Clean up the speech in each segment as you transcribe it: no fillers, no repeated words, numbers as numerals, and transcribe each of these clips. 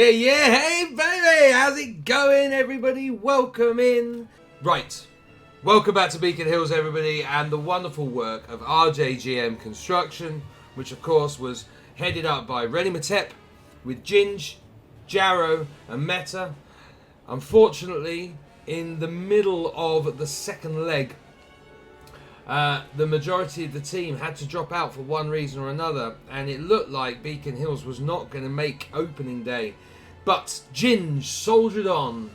Yeah, hey baby, how's it going everybody? Welcome in. Right, welcome back to Beacon Hills everybody, and the wonderful work of RJGM Construction, which of course was headed up by Rellimetep with Ginge, Jarrow and Meta. Unfortunately, in the middle of the second leg, the majority of the team had to drop out for one reason or another, and it looked like Beacon Hills was not going to make opening day. But Ginge soldiered on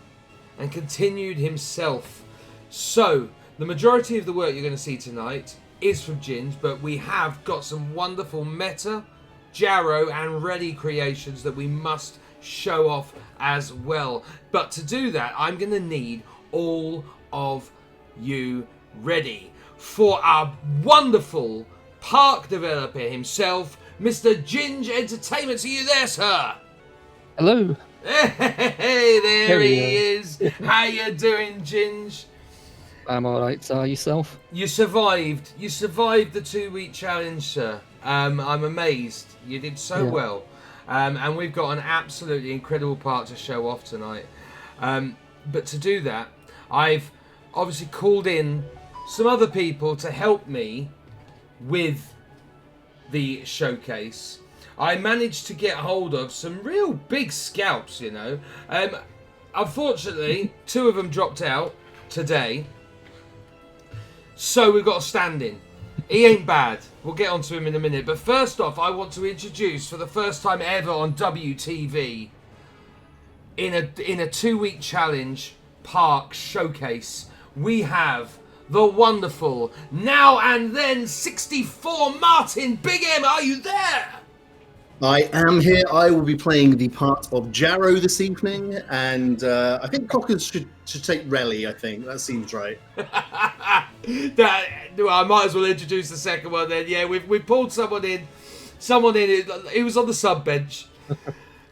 and continued himself. So, the majority of the work you're going to see tonight is from Ginge, but we have got some wonderful Meta, Jarrow and Ready creations that we must show off as well. But to do that, I'm going to need all of you ready for our wonderful park developer himself, Mr. Ginge Entertainment. Are you there, sir? Hello. Hey, there he is. How you doing, Ginge? I'm alright, yourself? You survived. You survived the 2-week challenge, sir. I'm amazed. You did so well. And we've got an absolutely incredible part to show off tonight. But to do that, I've obviously called in some other people to help me with the showcase. I managed to get hold of some real big scalps, you know. Unfortunately, 2 of them dropped out today. So we've got a stand-in. He ain't bad. We'll get onto him in a minute. But first off, I want to introduce, for the first time ever on WTV, in a 2-week challenge park showcase, we have the wonderful NowandtheN64 Martin. Big M, are you there? I am here. I will be playing the part of Jarrow this evening, and I think Cockers should take Relly. I think that seems right. I might as well introduce the second one then. Yeah, we've pulled someone in. He was on the sub bench.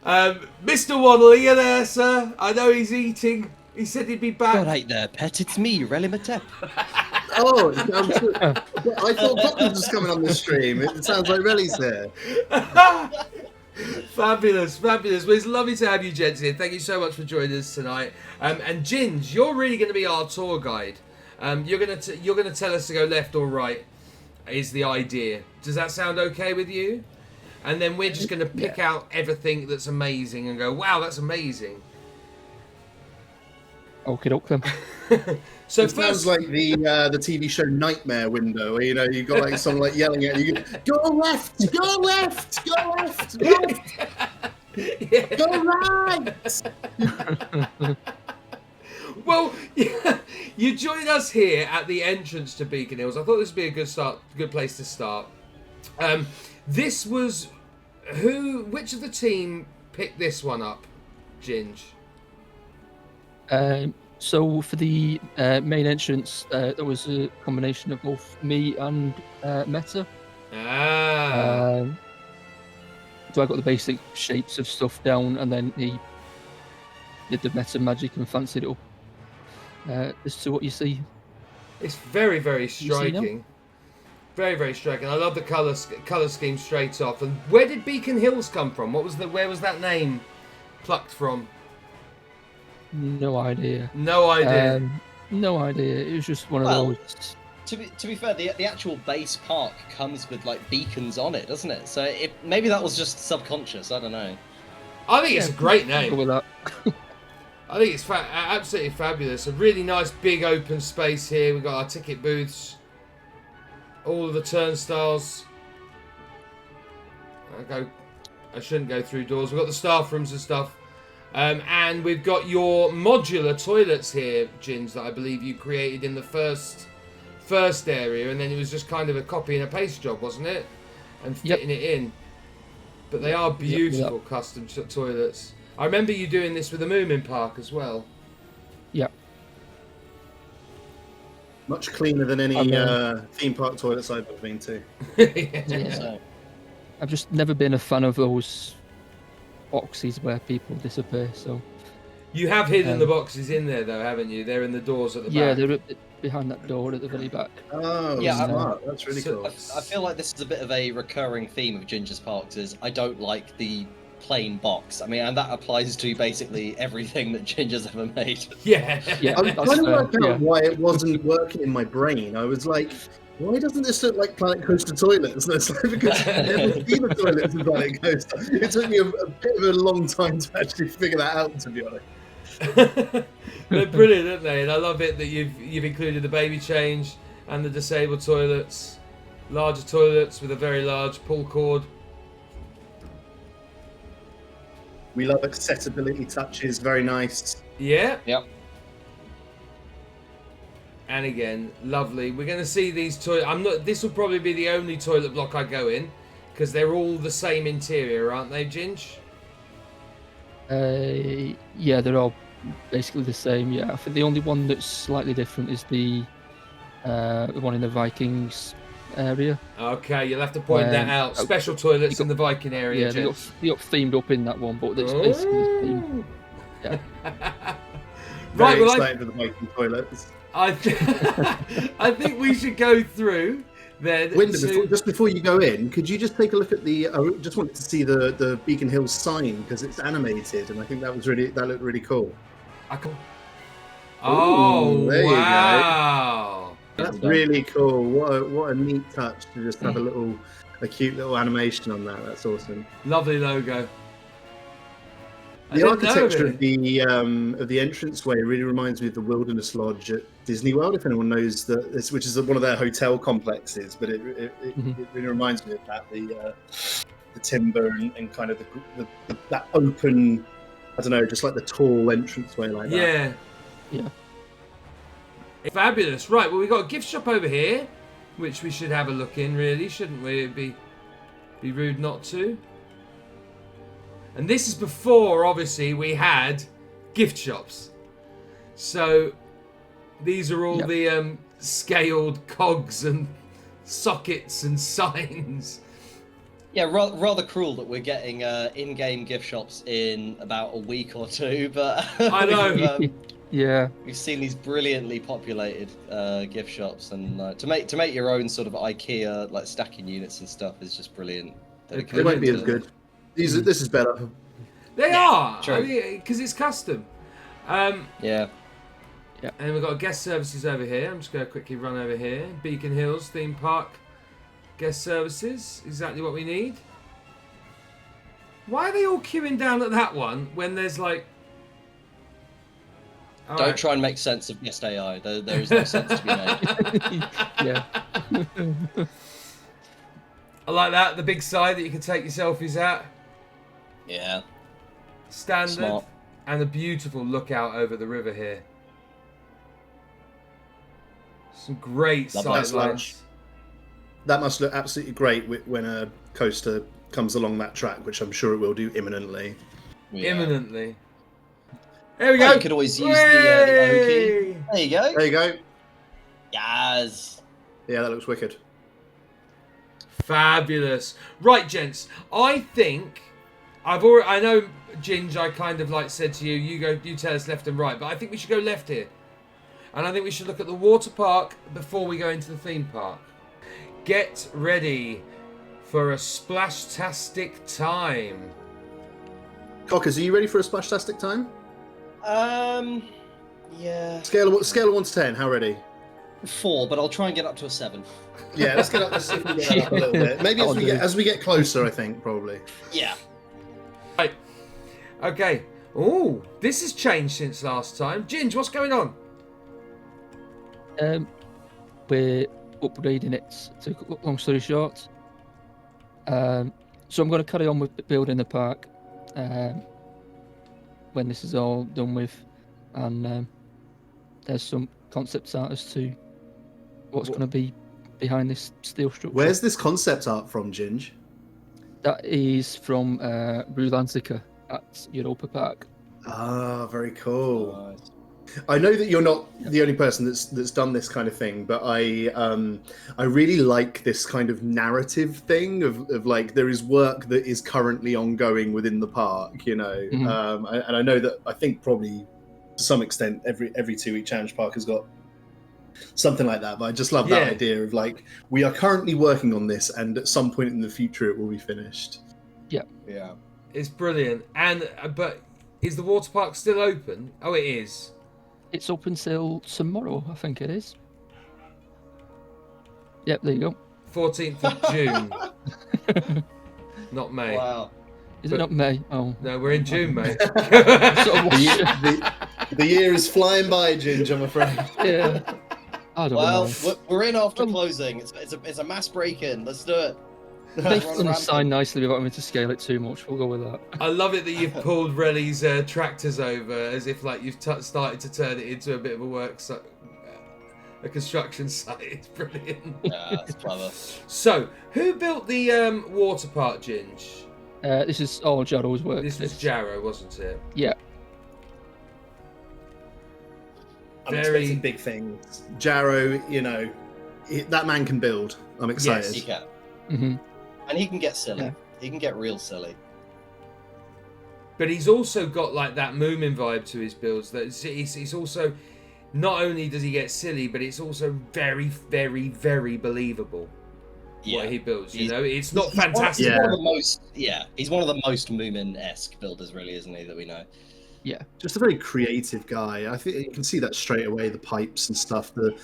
Mr. Waddle, are you there, sir? I know he's eating. He said he'd be back. All right there, pet. It's me, Rellimetep. Oh, it sounds good. I thought Cockers was coming on the stream. It sounds like Relly's here. Fabulous. Well, it's lovely to have you gents here. Thank you so much for joining us tonight. And Ginge, you're really going to be our tour guide. You're going to tell us to go left or right. Is the idea? Does that sound okay with you? And then we're just going to pick out everything that's amazing and go, wow, that's amazing. Okay, then. So it sounds like the TV show Nightmare Window, where you got like someone like yelling at you, go left, go left, go left, left, go right. Well, you joined us here at the entrance to Beacon Hills. I thought this would be a good place to start. This was which of the team picked this one up, Ginge? So for the main entrance, there was a combination of both me and Meta. So I got the basic shapes of stuff down, and then he did the Meta magic and fancied it up. As to what you see. It's very, very striking. Very, very striking. I love the colour scheme straight off. And where did Beacon Hills come from? Where was that name plucked from? No idea. No idea. No idea. It was just one of those. To be fair, the actual base park comes with like beacons on it, doesn't it? So maybe that was just subconscious. I don't know. I think it's a great name. Go with that. I think it's absolutely fabulous. A really nice big open space here. We've got our ticket booths, all of the turnstiles. I shouldn't go through doors. We've got the staff rooms and stuff. And we've got your modular toilets here, Ginge, that I believe you created in the first area, and then it was just kind of a copy and a paste job, wasn't it? And fitting it in. But they are beautiful custom toilets. I remember you doing this with the Moomin Park as well. Yeah. Much cleaner than any theme park toilets I've ever been to. Yeah. I've just never been a fan of those boxes where people disappear. So you have hidden the boxes in there, though, haven't you? They're in the doors at the back. Yeah, they're behind that door at the very back. Oh, yeah, smart. That's really cool. I feel like this is a bit of a recurring theme of Ginger's Parks. Is I don't like the plain box. I mean, and that applies to basically everything that Ginger's ever made. Yeah. Yeah. I was That's trying to fair, work out yeah. why it wasn't working in my brain. I was like, why doesn't this look like Planet Coaster toilets? And it's like, because I've never seen a toilet in Planet Coaster. It took me a bit of a long time to actually figure that out, to be honest. They're brilliant, aren't they? And I love it that you've included the baby change and the disabled toilets, larger toilets with a very large pull cord. We love accessibility touches, very nice. Yeah. Yep. And again, lovely. We're going to see these toilet. This will probably be the only toilet block I go in because they're all the same interior, aren't they, Ginge? Yeah, they're all basically the same. Yeah, I think the only one that's slightly different is the one in the Vikings area. Okay, you'll have to point that out. Special toilets in the Viking area. Yeah, they got themed up in that one, but it's basically the same. Yeah. Very Right, well, excited for the Viking toilets. I think we should go through then. Wyndham, just before you go in, could you just take a look at the? I just wanted to see the Beacon Hills sign because it's animated, and I think that looked really cool. Oh, there you go. wow! That's really cool. What a neat touch to just have a cute little animation on that. That's awesome. Lovely logo. The architecture of the entranceway really reminds me of the Wilderness Lodge at Disney World. If anyone knows that, which is one of their hotel complexes, but it really reminds me of that. The timber and kind of that open, I don't know, just like the tall entranceway like that. Yeah. Fabulous. Right, well, we've got a gift shop over here, which we should have a look in, really, shouldn't we? It'd be rude not to. And this is before, obviously, we had gift shops. So these are all the scaled cogs and sockets and signs. Yeah, rather cruel that we're getting in-game gift shops in about a week or two, but I know. Yeah. We've seen these brilliantly populated gift shops, and to make your own sort of IKEA like stacking units and stuff is just brilliant. They won't be as good. This is better. They are, true. because it's custom. Yeah. And we've got guest services over here. I'm just going to quickly run over here. Beacon Hills theme park guest services, exactly what we need. Why are they all queuing down at that one when there's like? Don't try and make sense of guest AI. There is no sense to be made. Yeah. I like that. The big side that you can take your selfies at. Yeah. Standard. Smart. And a beautiful lookout over the river here. Some great sight lines. That must look absolutely great when a coaster comes along that track, which I'm sure it will do imminently. Yeah. Imminently. There we go. You could always use the O key. There you go. There you go. Yes. Yeah, that looks wicked. Fabulous. Right, gents. I think I know, Ginge, I kind of like said to you, you tell us left and right, but I think we should go left here. And I think we should look at the water park before we go into the theme park. Get ready for a splashtastic time. Cockers, are you ready for a splashtastic time? Yeah. Scale of 1 to 10, how ready? 4, but I'll try and get up to a 7. Yeah, let's get up. Let's see if we get that up a little bit. Maybe as we get closer, I think probably. Yeah. Right. Okay. Oh, this has changed since last time. Ginge, what's going on? We're upgrading it. To cut long story short, so I'm going to carry on with building the park when this is all done with, and there's some concept art as to what's going to be behind this steel structure. Where's this concept art from, Ginge? That is from Rellimetep at Europa Park. Ah, very cool. Nice. I know that you're not the only person that's done this kind of thing, but I really like this kind of narrative thing of like there is work that is currently ongoing within the park, you know. Mm-hmm. And I know that I think probably to some extent every 2-week challenge park has got something like that. But I just love that idea of like we are currently working on this, and at some point in the future it will be finished. Yeah. Yeah. It's brilliant. And but is the water park still open? Oh, it is. It's up until tomorrow, I think it is. Yep, there you go. 14th of June. Not May. Wow. Is it not May? Oh. No, we're in June, mate. Sort of The year is flying by, Ginge, I'm afraid. yeah. I don't Well, know. we're in after closing. It's a mass break-in. Let's do it. They've Run done a rampant. sign nicely without having to scale it too much. We'll go with that. I love it that you've pulled Relly's tractors over as if like you've started to turn it into a bit of a construction site. It's brilliant. Yeah, that's clever. So, who built the water park, Ginge? This is all Jarrow's work. This was Jarrow, wasn't it? Yeah. I'm Very- expecting big things. Jarrow, you know, that man can build. I'm excited. He can. Mm-hmm. And he can get silly. Yeah. He can get real silly. But he's also got like that Moomin vibe to his builds. That it's also, not only does he get silly, but it's also very, very, very believable. Yeah. What he builds, you He's- know, it's not He's fantastic. one of the most, he's one of the most Moomin-esque builders, really, isn't he, that we know? Yeah. Just a very creative guy. I think you can see that straight away. The pipes and stuff, the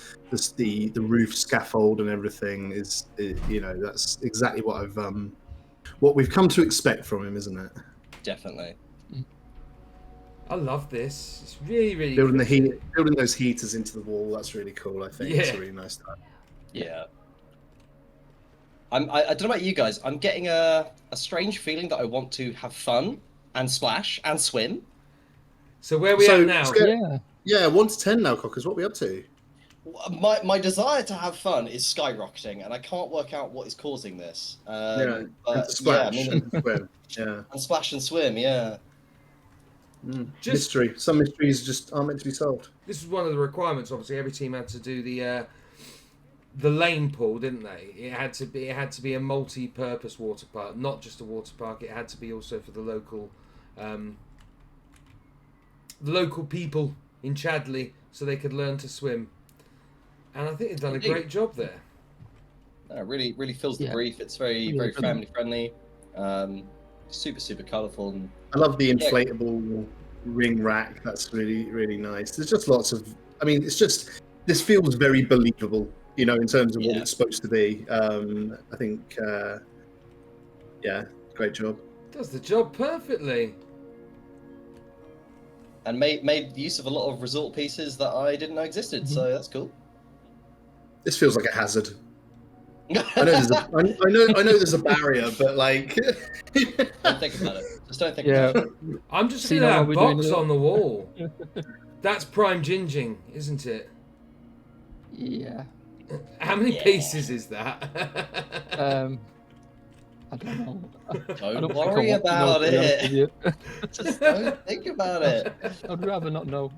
roof scaffold and everything is, you know, that's exactly what we've come to expect from him, isn't it? Definitely. I love this. It's really, really Building building those heaters into the wall. That's really cool. I think it's Yeah. a really nice touch. Yeah. I don't know about you guys. I'm getting a strange feeling that I want to have fun and splash and swim. So where are we So, at now? Scott- Yeah. Yeah, 1 to 10 now, Cockers. What are we up to? My desire to have fun is skyrocketing, and I can't work out what is causing this. And But, to splash yeah, I mean, and swim. Yeah. and splash and swim, yeah. Just- Mystery. Some mysteries just aren't meant to be solved. This was one of the requirements. Obviously, every team had to do the lane pool, didn't they? It had to be a multi-purpose water park, not just a water park. It had to be also for the local people in Chadley, so they could learn to swim. And I think they've done a great job there. It really, really fills the Yeah. brief. It's very, Really very brilliant. family friendly. Super, super colourful. And I love the inflatable ring rack. That's really, really nice. There's just lots of. I mean, it's just. This feels very believable, you know, in terms of what Yeah. it's supposed to be. I think. Yeah, great job. Does the job perfectly. and made use of a lot of resort pieces that I didn't know existed. So that's cool. This feels like a hazard. I know there's a barrier, but like. Don't think about it. Just don't think Yeah. about it. I'm just See looking at now that we're doing box it. on the wall. That's prime ginging, isn't it? Yeah. How many Yeah. pieces is that? I don't know. I Don't don't think I worry want to know, about to be honest with it. you. Just don't think about it. I'd rather not know.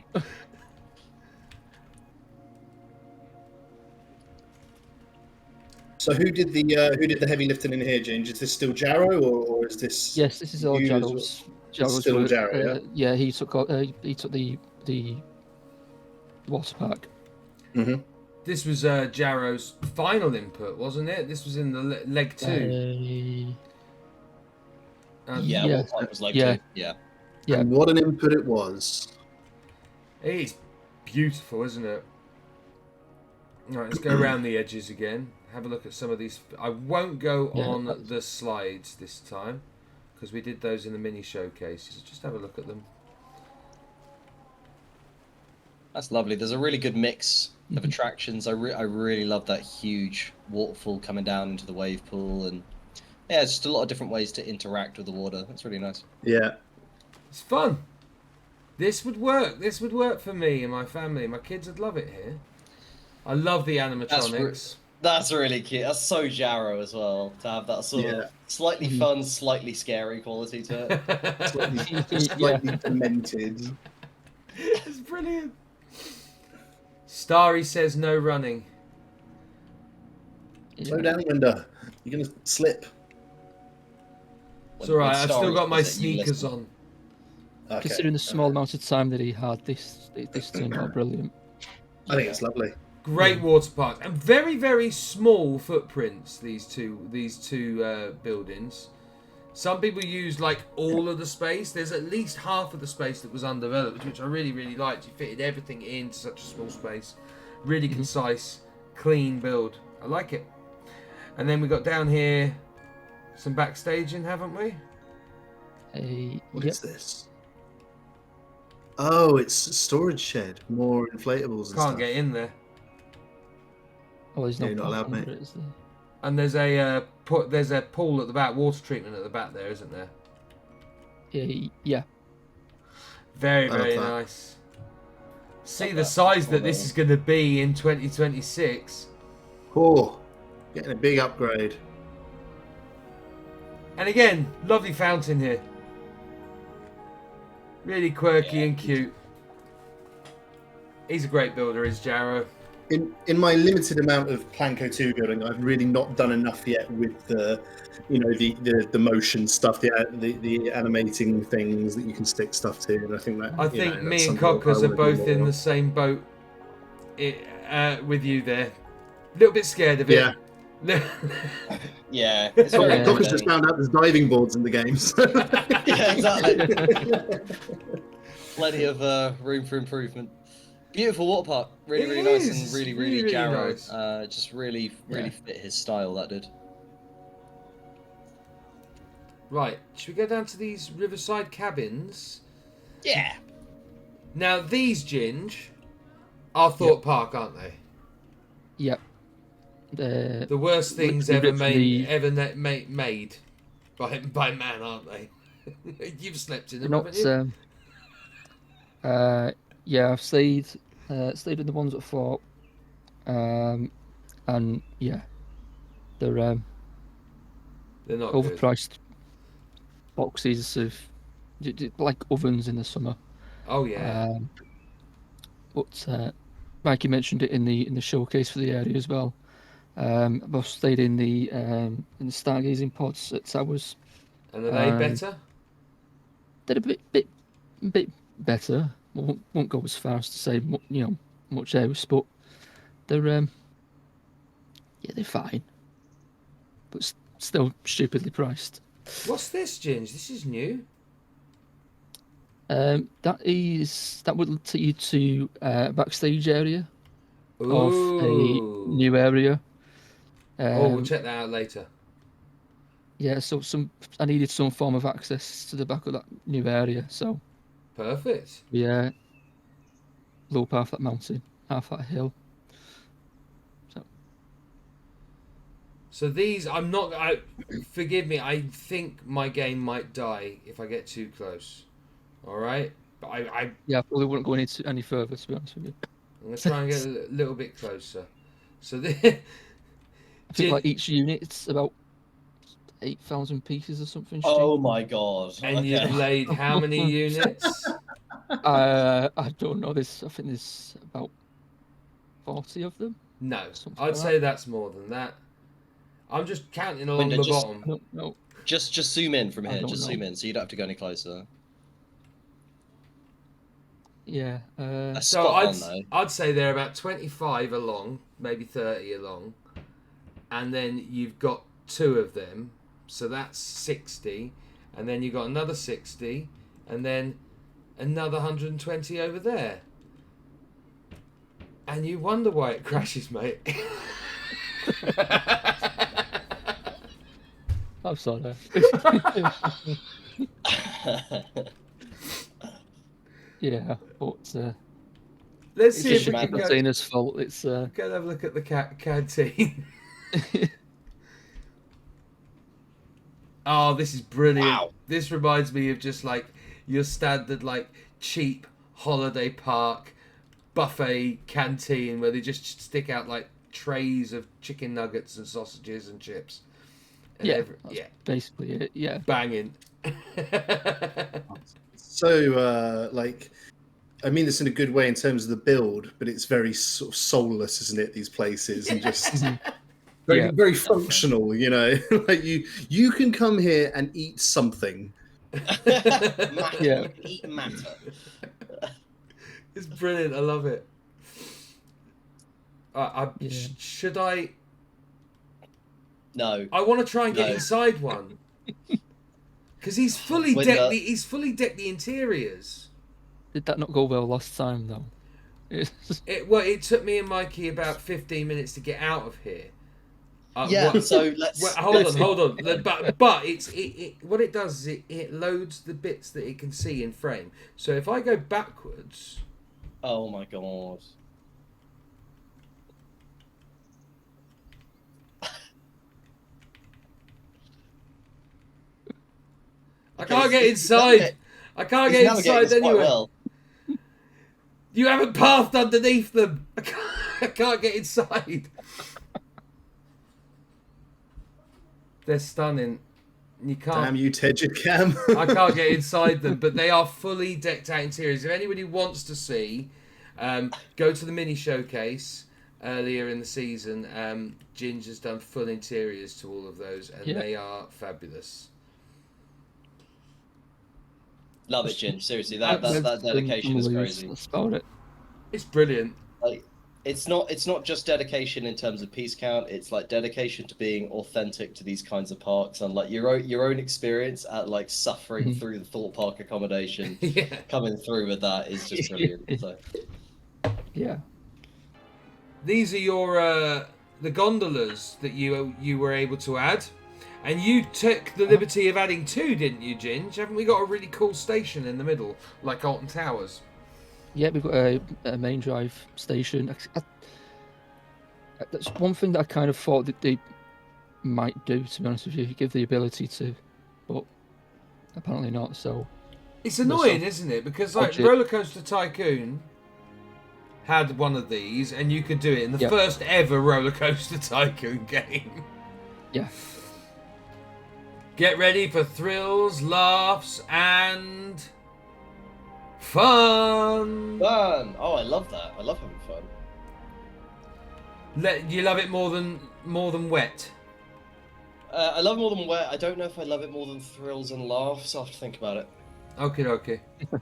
So who did the heavy lifting in here, Ginge? Is this still Jarrow or is this? Yes, this is all you as well? Jarrow's Still work. Jarrow, Yeah, he took the water park. Mm-hmm. This was Jarrow's final input, wasn't it? This was in the leg 2. Yeah, Yeah. what part was like Yeah. two? Yeah. Yeah. And what an input it was. It's beautiful, isn't it? All right, let's go around the edges again. Have a look at some of these. I won't go Yeah, on that's- the slides this time because we did those in the mini showcases. Just have a look at them. That's lovely. There's a really good mix of attractions. I really love that huge waterfall coming down into the wave pool, and yeah, it's just a lot of different ways to interact with the water. That's really nice. Yeah. It's fun. This would work. This would work for me and my family. My kids would love it here. I love the animatronics. That's really cute. That's so Jarrow as well, to have that sort Yeah. of slightly fun, slightly scary quality to it. Slightly demented. It's brilliant. Starry says no running. Slow down, Linda. You're gonna slip. It's alright, When I've still Starry got my says it, you sneakers listen. on. Okay. Considering the small amount of time that he had, this turned out brilliant. I think it's lovely. Great water parks and very, very small footprints. These two buildings. Some people use like all of the space. There's at least half of the space that was undeveloped, which I really, really liked. You fitted everything into such a small space. Really concise, clean build. I like it. And then we got down here some backstaging, haven't we? What is this? Oh, it's a storage shed. More inflatables and Can't stuff. get in there. Oh, there's no You're not allowed, platform, mate. is there? And there's a pool at the back, water treatment at the back there, isn't there? Yeah. Very, I love very that. nice. See Love the that. size that this is going to be in 2026. Oh, getting a big upgrade. And again, lovely fountain here. Really quirky and cute. He's a great builder, is Jarrow. In my limited amount of Planco 2 building, I've really not done enough yet with the motion stuff, the animating things that you can stick stuff to. And I think that I think me and Cockers are both in the same boat with you there. A little bit scared of it. Yeah. Yeah. It's very Yeah. Cockers just intimidating. found out there's diving boards in the games. Yeah, exactly. Plenty of room for improvement. Beautiful water park. Really, It really nice is. and really, Really, really really Jarrow. nice. Just really fit his style, that did. Right, should we go down to these riverside cabins? Yeah. Now, these, Ginge, are Thorpe Park, aren't they? Yep. The worst things Literally ever literally- made by man, aren't they? You've slept in them, Not. haven't you? Yeah, I've stayed in the ones at Fort. And yeah, they're They're not good. overpriced boxes of like ovens in the summer. Oh yeah. But Mikey mentioned it in the showcase for the area as well. I've stayed in the stargazing pods at Towers. And are they better? They're a bit better. Won't go as far as to say much else, but they're they're fine, but still stupidly priced. What's this, Ginge? This is new. That would take you to backstage area of a Ooh. new area. We'll check that out later. Yeah, so I needed some form of access to the back of that new area, so Perfect. yeah, low half that mountain, half that hill. So these, forgive me, I think my game might die if I get too close. All right? But I'm Yeah, I probably wouldn't go any further, to be honest with you. going to try and get a little bit closer. So I think like each unit's about 8,000 pieces or something. Oh my god. And Okay. you've laid how many units? I don't know. I think there's about 40 of them. No, Something I'd like say that's more than that. I'm just counting along Wyndon, the just- bottom. I don't know. Just zoom in from I here. don't Just know. zoom in, so you don't have to go any closer. Yeah. That's So spot on, though. I'd say they're about 25 along, maybe 30 along, and then you've got 2 of them, so that's 60, and then you've got another 60, and then another 120 over there. And you wonder why it crashes, mate. I'm sorry. Yeah, but Let's it's see the if we can go, container's fault. It's go and have a look at the canteen. Oh, this is brilliant. Wow. This reminds me of just like your standard like cheap holiday park buffet canteen where they just stick out like trays of chicken nuggets and sausages and chips. And yeah, yeah, basically it. Yeah. banging. So, I mean this in a good way in terms of the build, but it's very sort of soulless, isn't it? These places and just very, Yeah. very functional. You know, like you can come here and eat something. Matter. Yeah. You can eat matter. It's brilliant. I love it. Yeah. Should I? No. I want to try and get No. inside one. Because he's fully When, decked. He's fully decked the interiors. Did that not go well last time though? It took me and Mikey about 15 minutes to get out of here. Yeah, so let's... Well, hold on. But what it does is it loads the bits that it can see in frame. So if I go backwards... Oh my god. I can't get inside. I can't get inside anyway. Well. You haven't pathed underneath them. I can't get inside. They're stunning. You can't. Damn you, Tejid Cam. I can't get inside them, but they are fully decked out interiors. If anybody wants to see, go to the mini showcase earlier in the season. Ginger's done full interiors to all of those, and they are fabulous. Love it, Jin. Seriously, that dedication is crazy. That's about it. It's brilliant. Like, it's not just dedication in terms of piece count. It's like dedication to being authentic to these kinds of parks, and like your own experience at like suffering through the Thought Park accommodation. Coming through with that is just brilliant. So. Yeah. These are your the gondolas that you were able to add. And you took the liberty of adding 2, didn't you, Ginge? Haven't we got a really cool station in the middle, like Alton Towers? Yeah, we've got a main drive station. That's one thing that I kind of thought that they might do, to be honest with you, give the ability to, but apparently not, so... It's annoying, isn't it? Because, like, Roller Coaster Tycoon had one of these, and you could do it in the first ever Roller Coaster Tycoon game. Yeah. Get ready for thrills, laughs, and fun. Fun. Oh, I love that. I love having fun. You love it more than wet. I love it more than wet. I don't know if I love it more than thrills and laughs. I'll have to think about it. Okay. We'll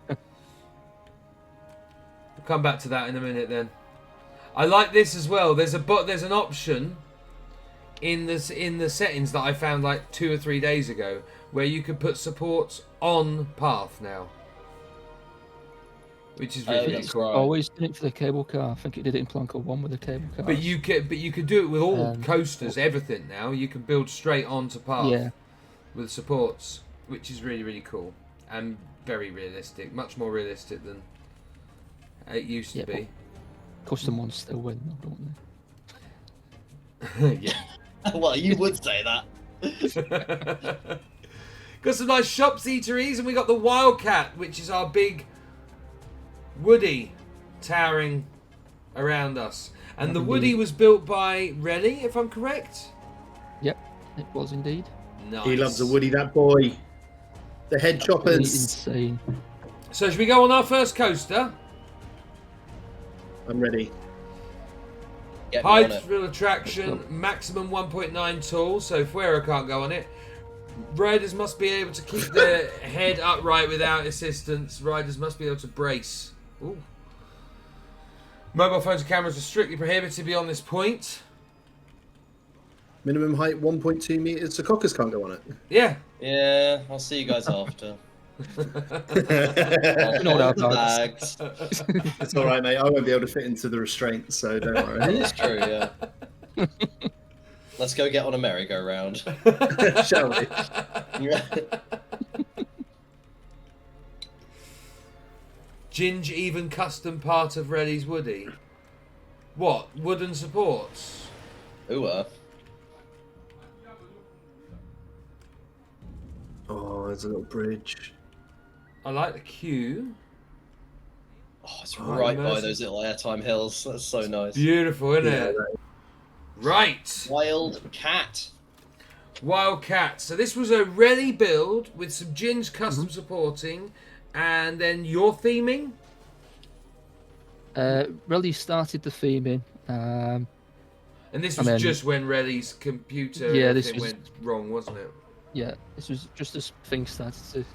come back to that in a minute then. I like this as well. There's an option in the settings that I found like 2 or 3 days ago where you can put supports on path now, which is really cool. I always did it for the cable car. I think it did it in Planko 1 with the cable car. But you can do it with all coasters, everything now. You can build straight onto path with supports, which is really, really cool and very realistic, much more realistic than it used to be. Custom ones still win, don't they? Yeah. Well, you would say that. Got some nice shops, eateries, and we got the Wildcat, which is our big Woody towering around us. And the Woody was built by Relly, if I'm correct? Yep, it was indeed. Nice. He loves a Woody, that boy. The head choppers. Insane. So should we go on our first coaster? I'm ready. High thrill attraction, maximum 1.9 tall, so Fuero can't go on it. Riders must be able to keep their head upright without assistance. Riders must be able to brace. Ooh. Mobile phones and cameras are strictly prohibited beyond this point. Minimum height 1.2 meters, so cockers can't go on it. Yeah. Yeah, I'll see you guys after. Bags. It's all right, mate. I won't be able to fit into the restraints, so don't worry. It's true, yeah. Let's go get on a merry-go-round. Shall we? Ginge even custom part of Relly's Woody. What? Wooden supports? Ooh, Oh, there's a little bridge. I like the queue. Oh, it's right by those little airtime hills. That's so nice. Beautiful, isn't it? Right. Wildcat. Wildcat. So this was a Relly build with some Ginge custom supporting, and then your theming. Relly started the theming. And this was just when Relly's computer went wrong, wasn't it? Yeah, this was just as things started to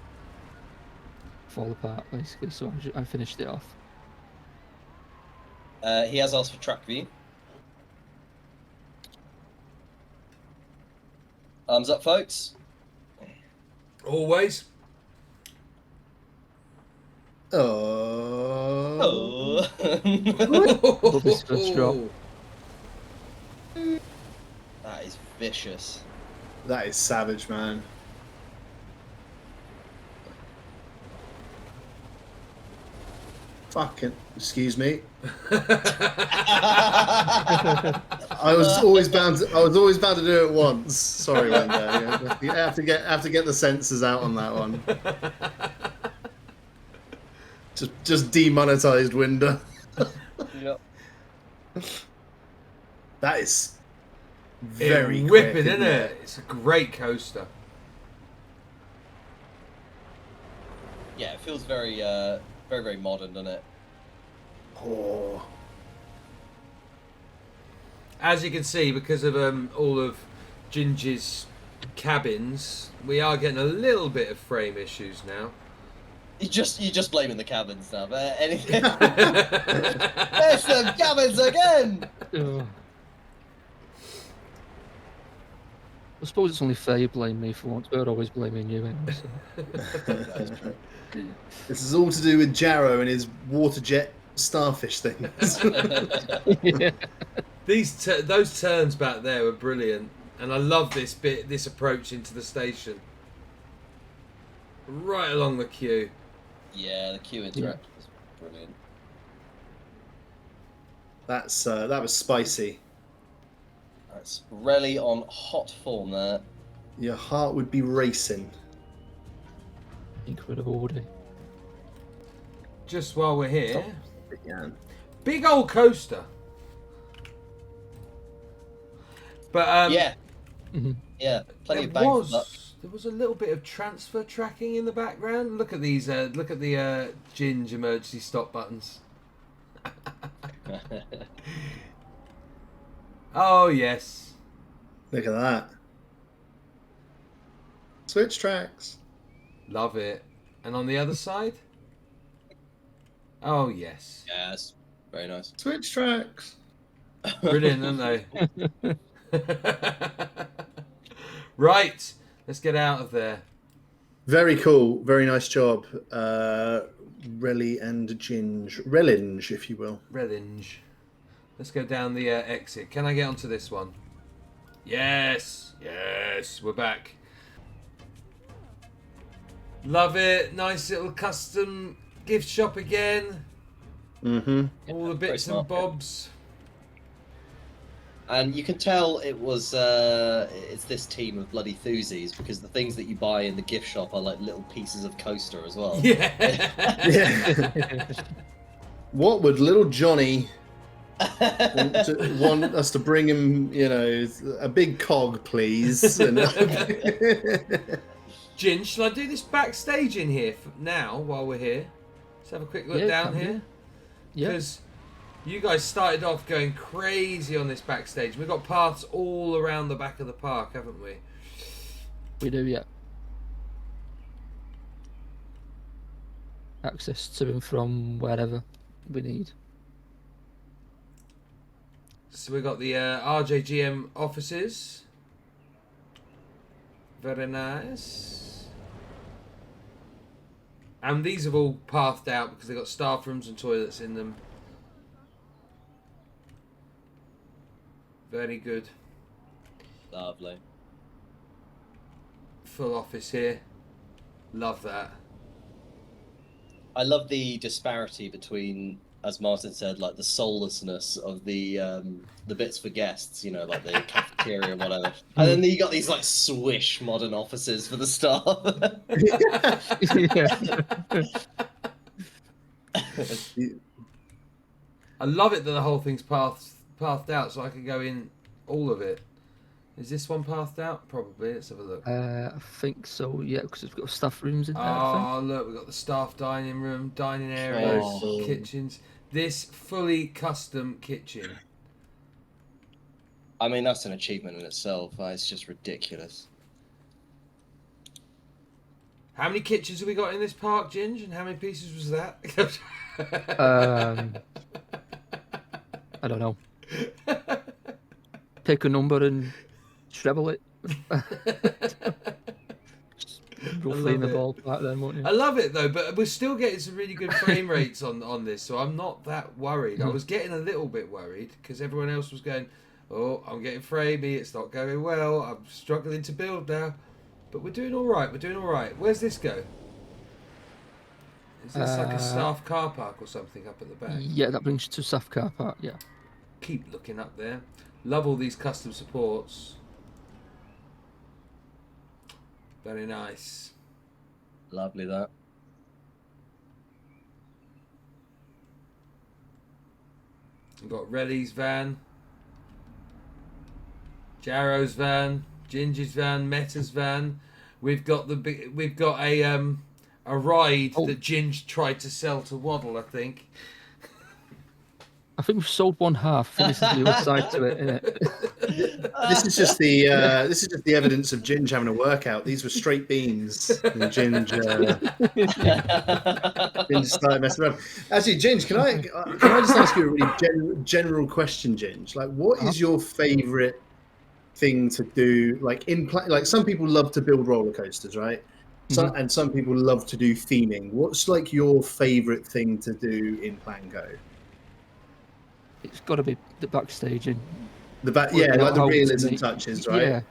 fall apart, basically, so I finished it off. He has asked for track view. Thumbs up, folks. Always. Oh. Love this first drop. That is vicious. That is savage, man. Fucking, excuse me. I was always bound to do it once. Sorry, Wendell. You have to get the sensors out on that one. Just demonetized window. Yep. That is very it's quick, whipping, isn't it? It's a great coaster. Yeah, it feels very, very modern, doesn't it? Oh. As you can see, because of all of Ginger's cabins, we are getting a little bit of frame issues now. You're just blaming the cabins now, but anything. There's some cabins again. I suppose it's only fair you blame me for once. We're always blaming you anyway. So. That is true. This is all to do with Jarrow and his water jet starfish things. Yeah. Those turns back there were brilliant, and I love this approach into the station, right along the queue. Yeah, the queue interaction is brilliant. That was spicy. That's Relly on hot form there. Your heart would be racing. Incredible day. Just while we're here, Yeah. big old coaster. But Yeah. Mm-hmm. Yeah, plenty of there bang for buck. was a little bit of transfer tracking in the background. Look at these. Look at the Ginge emergency stop buttons. Oh yes. Look at that. Switch tracks. Love it. And on the other side? Oh, yes. Yes, very nice. Switch tracks. Brilliant, aren't they? Right. Let's get out of there. Very cool. Very nice job. Relly and Ginge. Rellinge, if you will. Rellinge. Let's go down the exit. Can I get onto this one? Yes. Yes. We're back. Love it. Nice little custom gift shop again. Mm-hmm. All the bits very and smart, yeah. bobs. And you can tell it's this team of bloody thuzies because the things that you buy in the gift shop are like little pieces of coaster as well. Yeah. Yeah. What would little Johnny want us to bring him, a big cog, please? And Jin, shall I do this backstage in here now while we're here? Let's have a quick look Yeah, down can do. here. Yeah. Because you guys started off going crazy on this backstage. We've got paths all around the back of the park, haven't we? We do, yeah. Access to and from wherever we need. So we've got the RJGM offices. Very nice. And these have all pathed out because they've got staff rooms and toilets in them. Very good. Lovely. Full office here. Love that. I love the disparity between, as Martin said, like the soullessness of the bits for guests, like the cafeteria and whatever. And then you got these like swish modern offices for the staff. I love it that the whole thing's pathed out so I can go in all of it. Is this one pathed out? Probably. Let's have a look. I think so, yeah, because we've got staff rooms in there. I think. Oh, look, we've got the staff dining room, dining areas, Oh. kitchens. This fully custom kitchen. I mean, that's an achievement in itself. It's just ridiculous. How many kitchens have we got in this park, Ginge? And how many pieces was that? I don't know. Pick a number and treble it. roughly in the love ballpark then, won't you? I love it though, but we're still getting some really good frame rates on this, so I'm not that worried. I was getting a little bit worried because everyone else was going, "Oh, I'm getting framey. It's not going well. I'm struggling to build now." But we're doing all right. We're doing all right. Where's this go? Is this like a staff car park or something up at the back? Yeah, that brings you to Staff Car Park, yeah. Keep looking up there. Love all these custom supports. Very nice. Lovely that. We've got Relly's van, Jarrow's van, Ginger's van, Meta's van. We've got a ride that Ginge tried to sell to Waddle, I think. I think we've sold one half. I think this is the other side to it, isn't it? This is just the evidence of Ginge having a workout. These were straight beans, and Ginge started messing around. Actually, Ginge, can I just ask you a really general question, Ginge? Like, what is your favourite thing to do? Like like some people love to build roller coasters, right? And some people love to do theming. What's like your favourite thing to do in Plango? It's got to be the backstaging. Like the realism touches, right?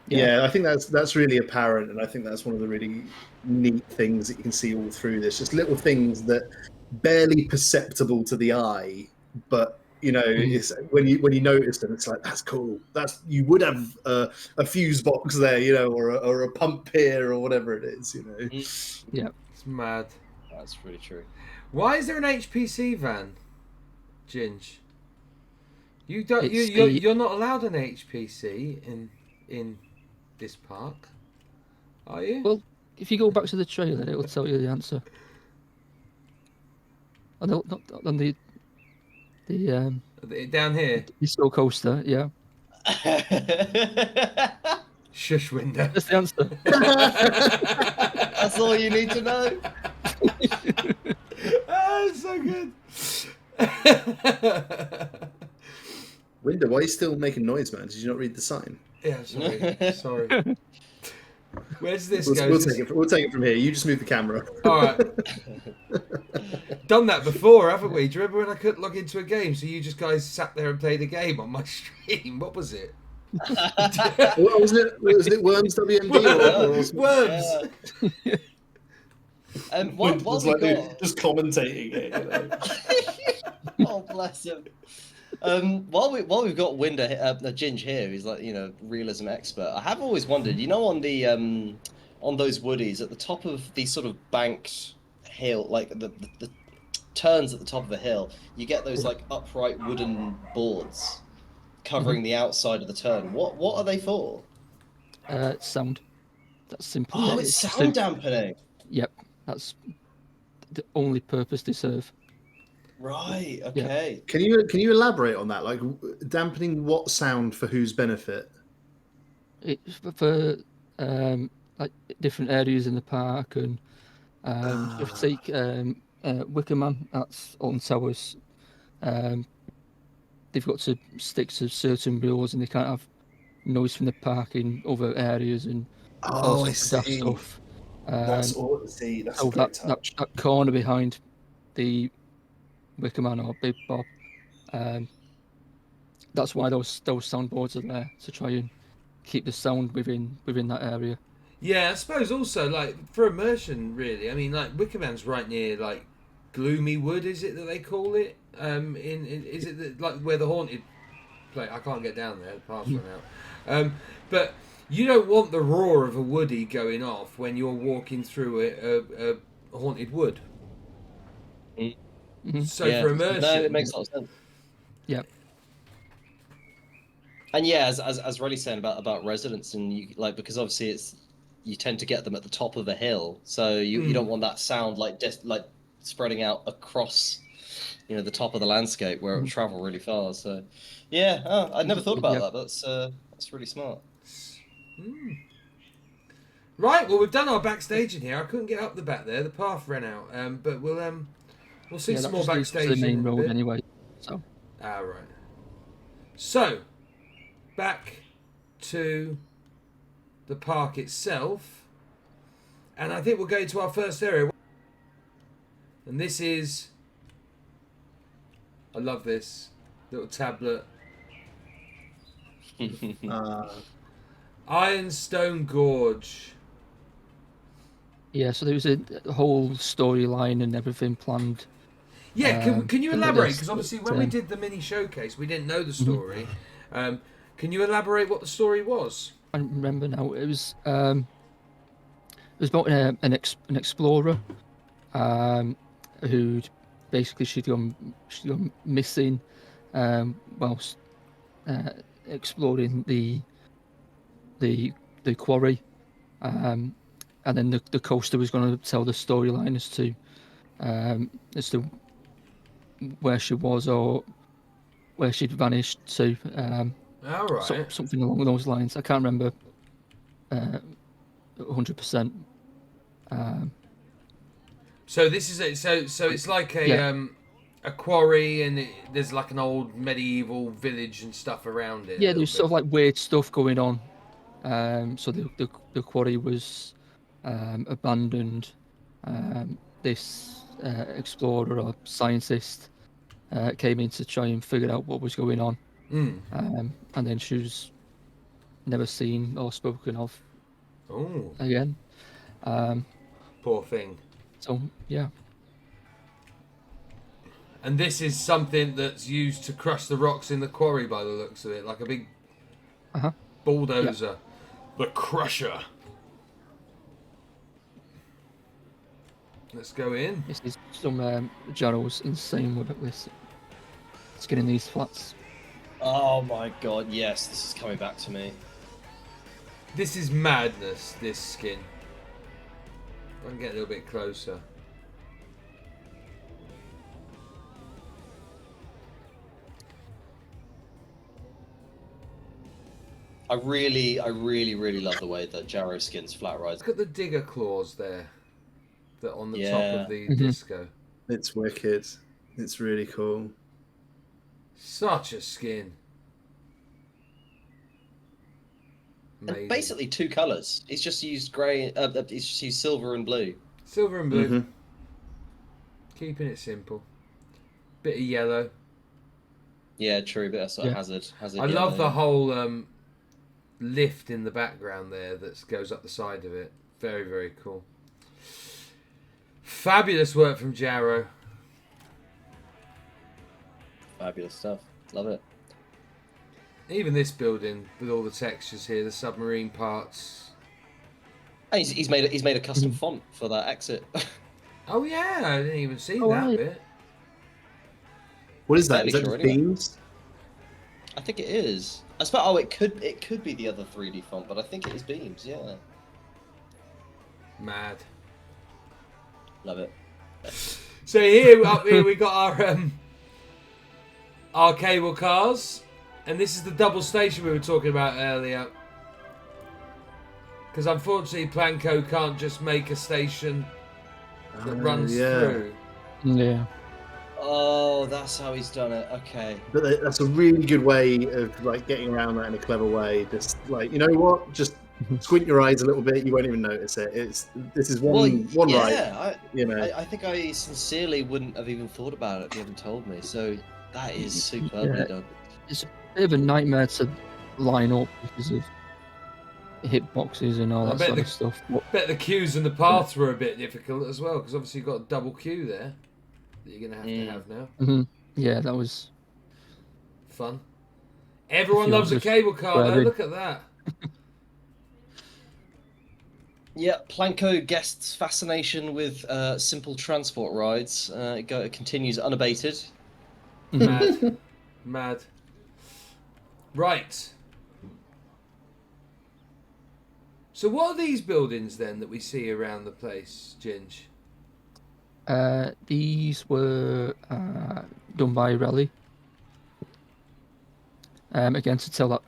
Yeah. I think that's really apparent, and I think that's one of the really neat things that you can see all through this. Just little things that barely perceptible to the eye, but it's when you notice them, it's like that's cool. You would have a fuse box there, or a pump here or whatever it is, Yeah, it's mad. That's really true. Why is there an HPC van, Ginge? You're not allowed an HPC in this park, are you? Well, if you go back to the trailer, it'll tell you the answer. On the down here. Disco coaster, yeah. Shush window. That's the answer. That's all you need to know. Oh, so good. Window, why are you still making noise, man? Did you not read the sign? Yeah, sorry. Where's this go? We'll take it from here. You just move the camera. All right. Done that before, haven't we? Do you remember when I couldn't log into a game, so you just guys sat there and played a game on my stream? What was it? What was it? Was it Worms WMD? Worms. And while we got... just commentating it. Oh, bless him. While we've got Ginge here, who's like realism expert. I have always wondered, on the on those woodies at the top of these sort of banked hill, like the turns at the top of a hill, you get those like upright wooden boards covering the outside of the turn. What are they for? Sound. That's simple. Oh, it's sound dampening. Yep, that's the only purpose they serve. Right. Okay. Can you elaborate on that? Like dampening what sound for whose benefit? It's for like different areas in the park, and if you take Wicker Man, that's on towers. They've got to stick to certain rules, and they can't have noise from the park in other areas and all sorts of stuff. That's all. See, that's so a great touch. that corner behind the Wicker Man or Big Bob, that's why those soundboards are there, to try and keep the sound within that area. Yeah, I suppose also like for immersion, really. I mean, like Wickerman's right near like Gloomy Wood, is it that they call it? Is it like where the haunted play? I can't get down there. The path's run out. But you don't want the roar of a woody going off when you're walking through a haunted wood. So for immersion, no, it makes a lot of sense. Yeah. And yeah, as Relly's saying about residents, and because obviously you tend to get them at the top of a hill, so you don't want that sound like spreading out across the top of the landscape where it would travel really far. So yeah, I'd never thought about that. That's really smart. Right, well we've done our backstaging here. I couldn't get up the back there; the path ran out. But we'll see some more backstage. The main road anyway. So. Right. So, back to the park itself. And I think we'll go to our first area. And this is... I love this little tablet. Ironstone Gorge. Yeah, so there was a whole storyline and everything planned. Yeah, can you for elaborate? this, Because obviously but, when we did the mini showcase, we didn't know the story. Can you elaborate what the story was? I remember now. It was about an explorer who'd basically she'd gone missing whilst exploring the quarry, and then the coaster was going to tell the storyline as to where she was or where she'd vanished to. All right. Something along those lines. I can't remember 100%. So this is it. So it's like a quarry, and there's like an old medieval village and stuff around it. Yeah, there's sort of like weird stuff going on. So the quarry was abandoned. This explorer or scientist came in to try and figure out what was going on. And then she was never seen or spoken of again. Poor thing. So yeah. And this is something that's used to crush the rocks in the quarry by the looks of it, like a big bulldozer. Yeah. The Crusher. Let's go in. This is some Jarrow's insane work with skinning these flats. Oh my god, yes, this is coming back to me. This is madness, this skin. I can get a little bit closer. I really love the way that Jarrow skins flat rides. Look at the digger claws there. That on the top of the disco. It's wicked. It's really cool. Such a skin. Amazing. And basically 2 colours. He's just used grey. He's just used silver and blue. Silver and blue. Keeping it simple. Bit of yellow. Yeah, true. But that's what hazard. I love the whole lift in the background there that goes up the side of it. Very, very cool. Fabulous work from Jarrow. Fabulous stuff. Love it. Even this building with all the textures here, the submarine parts. And he's made a custom font for that exit. Oh yeah, I didn't even see that bit. What is that? Is that sure beams? I think it is. I suppose. Oh, it could be the other 3D font, but I think it is beams. Yeah. Mad. Love it. So up here we got our cable cars, and this is the double station we were talking about earlier. Because unfortunately, Planco can't just make a station that runs through. Yeah. Oh, that's how he's done it. Okay. But that's a really good way of like getting around that in a clever way. Just like, you know what? Just squint your eyes a little bit. You won't even notice it. This is one ride. I think I sincerely wouldn't have even thought about it if you hadn't told me. So that is superbly done. It's a bit of a nightmare to line up because of hitboxes and all that sort of stuff. I bet the queues and the paths were a bit difficult as well, because obviously you've got a double queue there that you're going to have now. Yeah, that was fun. Everyone loves a cable car though. Look at that. Yeah, Planco guests fascination with simple transport rides. It continues unabated. Mad. Right. So what are these buildings then that we see around the place, Ginge? These were done by Relly. Again, to tell that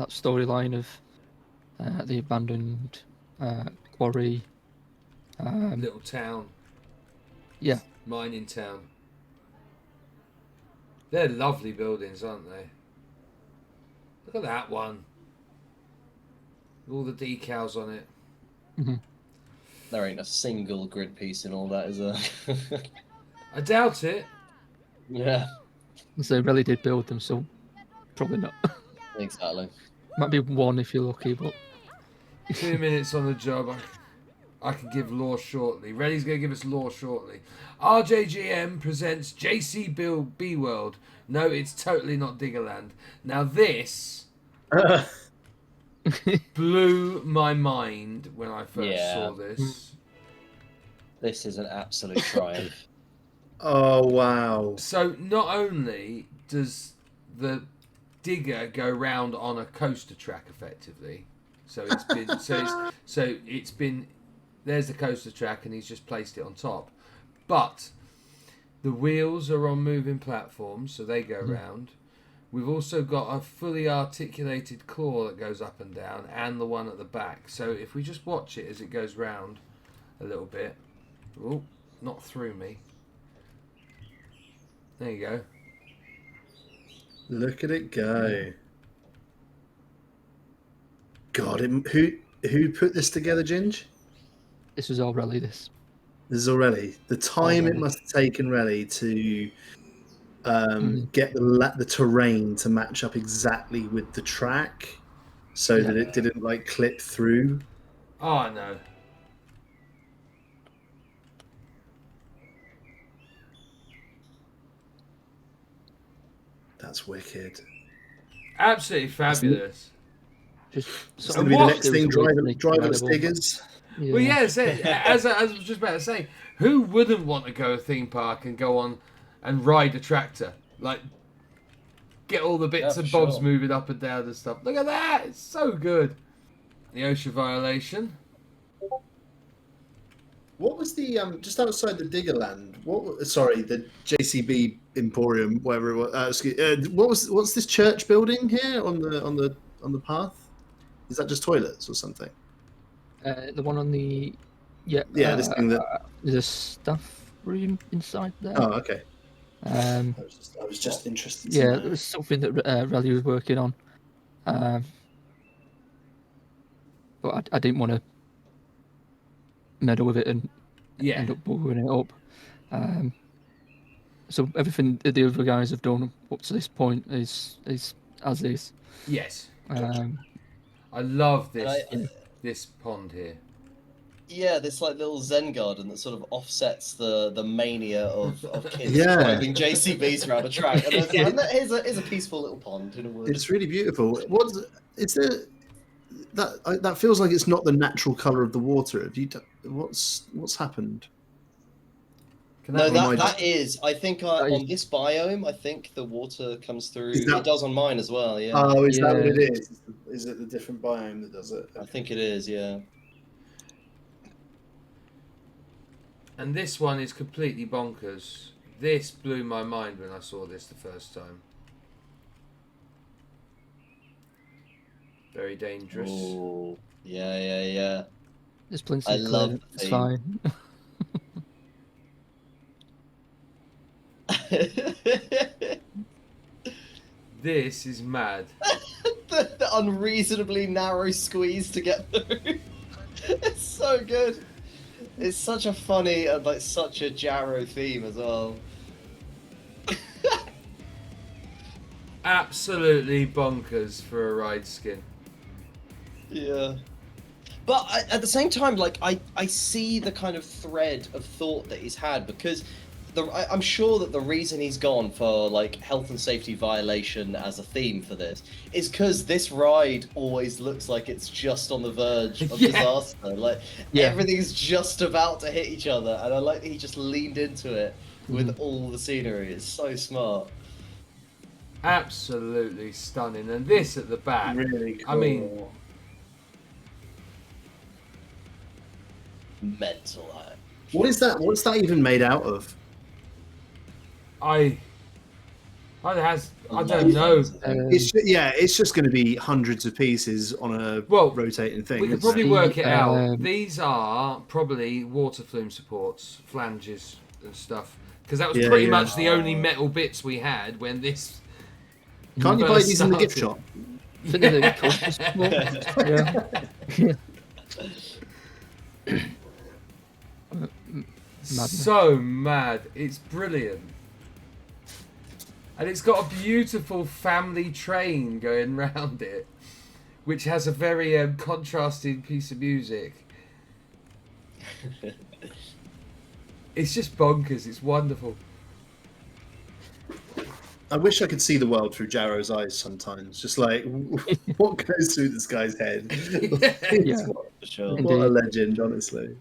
storyline of the abandoned quarry. Little town. Yeah. Mining town. They're lovely buildings, aren't they? Look at that one. All the decals on it. There ain't a single grid piece in all that, is there? I doubt it. Yeah, So they really did build them, so probably not. exactly. Might be one if you're lucky, but 2 minutes on the job. I can give lore shortly. Reddy's going to give us lore shortly. RJGM presents JC B World. No, it's totally not Diggerland. Now this blew my mind when I first saw this. This is an absolute triumph. Oh wow! So not only does the digger go round on a coaster track effectively, so it's been there's the coaster track and he's just placed it on top, but the wheels are on moving platforms, so they go round. We've also got a fully articulated claw that goes up and down, and the one at the back. So if we just watch it as it goes round a little bit, oh, not through me. There you go. Look at it go! God, who put this together, Ginge? this was all really this. This is already the time it Already. must have taken really to get the terrain to match up exactly with the track, so that it didn't like clip through. Oh no. That's wicked. Absolutely fabulous. Just It's sort going of to be the what? next thing, driverless incredible. diggers. Yeah. Well, yeah, as I was just about to say, who wouldn't want to go to a theme park and go on and ride a tractor? Like, get all the bits Yeah, and for bobs sure. moving up and down and stuff. Look at that! It's so good. The OSHA violation. What was the just outside the Diggerland? Sorry, the JCB Emporium, whatever it was. What's this church building here on the path? Is that just toilets or something? The one on the This thing that. there's a staff room inside there. Oh, okay. I was just interested. Yeah, it was something that Relly was working on. But I didn't want to meddle with it and end up blowing it up. So everything that the other guys have done up to this point is as is. Yes. Um, I love this And this pond here. Yeah, this like little Zen garden that sort of offsets the mania of kids Yeah. driving JCBs around a track. And here's a peaceful little pond in a wood. It's really beautiful. Is there that feels like it's not the natural color of the water. Have you? What's happened? Can No, be- that is. I think on this biome, I think the water comes through. It does on mine as well. Yeah. Oh, is that what it Yeah. is? Is it the different biome that does it? I think it is. Yeah. And this one is completely bonkers. This blew my mind when I saw this the first time. Very dangerous. Oh, yeah. there's plenty I of love clear, the it's theme. fine. This is mad. the unreasonably narrow squeeze to get through. It's so good. It's such a funny and like such a Jarrow theme as well. Absolutely bonkers for a ride skin. Yeah. But at the same time, like I see the kind of thread of thought that he's had, because I'm sure that the reason he's gone for like health and safety violation as a theme for this is because this ride always looks like it's just on the verge of disaster. Like everything's just about to hit each other, and I like that he just leaned into it with all the scenery. It's so smart. Absolutely stunning. And this at the back. Really cool. I mean, Mental. What is that? What's that even made out of? I don't know. It's just going to be hundreds of pieces on a rotating thing. We could isn't probably it? work it out. These are probably water flume supports, flanges and stuff. Because that was pretty much the only metal bits we had when this. Can't you buy these in the gift shop? madness. so mad. It's brilliant. And it's got a beautiful family train going round it, which has a very contrasting piece of music. It's just bonkers. It's wonderful. I wish I could see the world through Jarrow's eyes sometimes. Just like, what goes through this guy's head? Yeah. For sure. What a legend, honestly.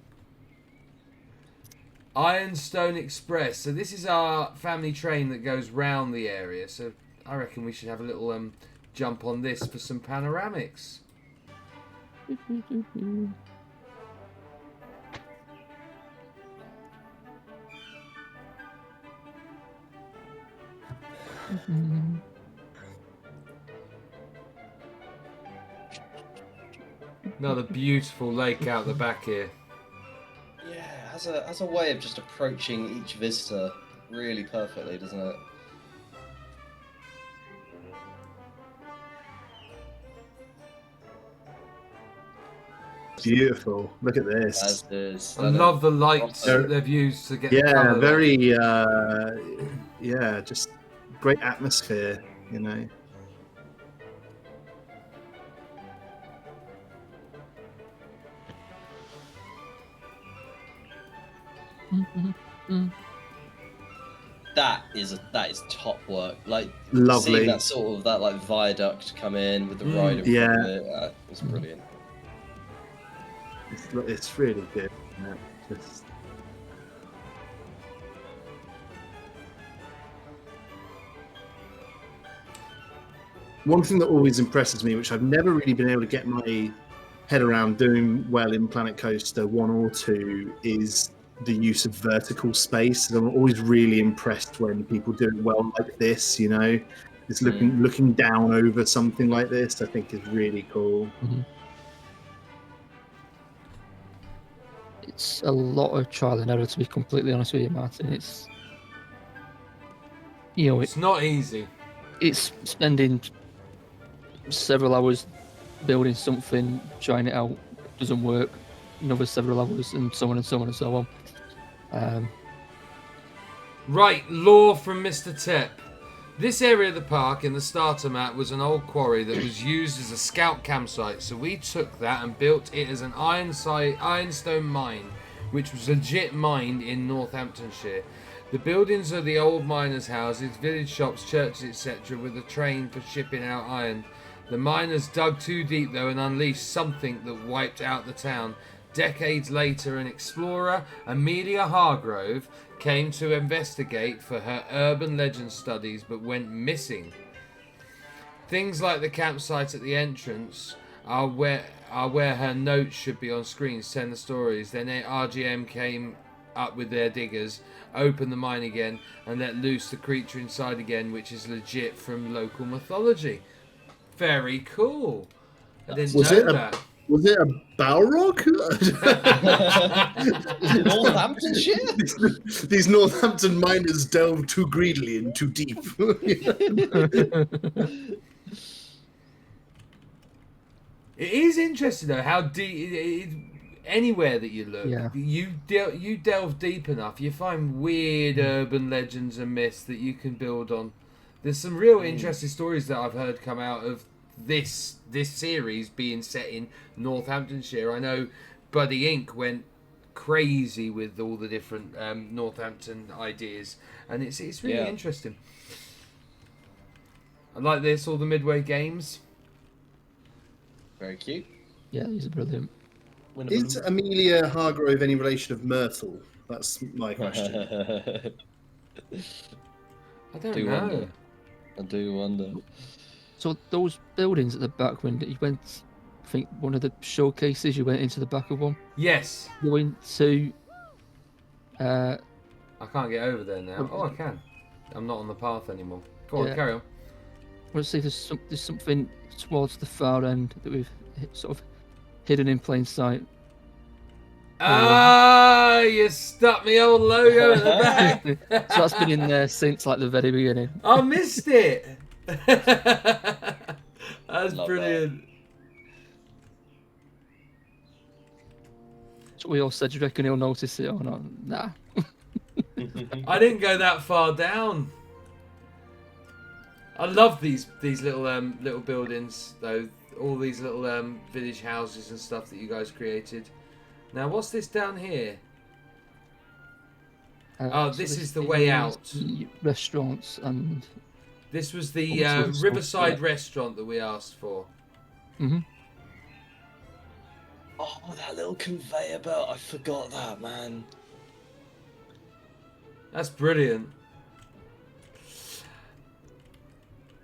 Ironstone Express. So this is our family train that goes round the area. So I reckon we should have a little jump on this for some panoramics. Another beautiful lake out the back here. Yeah, has a way of just approaching each visitor really perfectly, doesn't it? Beautiful. Look at this. I love the lights that they've used to get the Yeah, colour very. Yeah, just great atmosphere. You know. That is top work. Like Lovely. seeing that sort of like viaduct come in with the ride in yeah. front of it. It's brilliant. It's really good. Yeah, just... One thing that always impresses me, which I've never really been able to get my head around doing well in Planet Coaster 1 or 2, is the use of vertical space. And I'm always really impressed when people do it well like this, you know. It's looking down over something like this, I think is really cool. Mm-hmm. It's a lot of trial and error, to be completely honest with you, Martin. It's, you know, it's not easy. It's spending several hours building something, trying it out, doesn't work, another several hours, and so on and so on and so on. Right, lore from Mr. Tep. This area of the park in the starter map was an old quarry that was used as a scout campsite, so we took that and built it as an ironstone mine, which was legit mined in Northamptonshire. The buildings are the old miners' houses, village shops, churches, etc., with a train for shipping out iron. The miners dug too deep though and unleashed something that wiped out the town. Decades later, an explorer, Amelia Hargrove, came to investigate for her urban legend studies but went missing. Things like the campsite at the entrance are where her notes should be on screens, telling the stories. Then RGM came up with their diggers, opened the mine again, and let loose the creature inside again, which is legit from local mythology. Very cool. I didn't know that. Was it a Balrog? Northamptonshire? These Northampton miners delve too greedily and too deep. It is interesting though how deep. Anywhere that you look, yeah. you delve deep enough, you find weird urban legends and myths that you can build on. There's some real interesting stories that I've heard come out of this series being set in Northamptonshire. I know Buddy Inc. went crazy with all the different Northampton ideas, and it's really interesting. I like this, all the Midway games. Very cute. Yeah, these are brilliant. Is Amelia Hargrove any relation of Myrtle? That's my question. I don't know. I do wonder. So those buildings at the back, when you went, I think one of the showcases, you went into the back of one. Yes. You went to. I can't get over there now. Oh, I can. I'm not on the path anymore. Go on, carry on. Let's see. There's something towards the far end that we've sort of hidden in plain sight. Ah, you stuck me old logo at the back. So that's been in there since like the very beginning. I missed it. That's Love brilliant. That. That's what we all said. Do you reckon he'll notice it or not? Nah. I didn't go that far down. I love these little buildings though. All these little village houses and stuff that you guys created. Now, what's this down here? Oh, So this is the way out. The restaurants and. This was the All sorts of Riverside stuff, yeah. restaurant that we asked for. Mhm. Oh, that little conveyor belt! I forgot that, man. That's brilliant.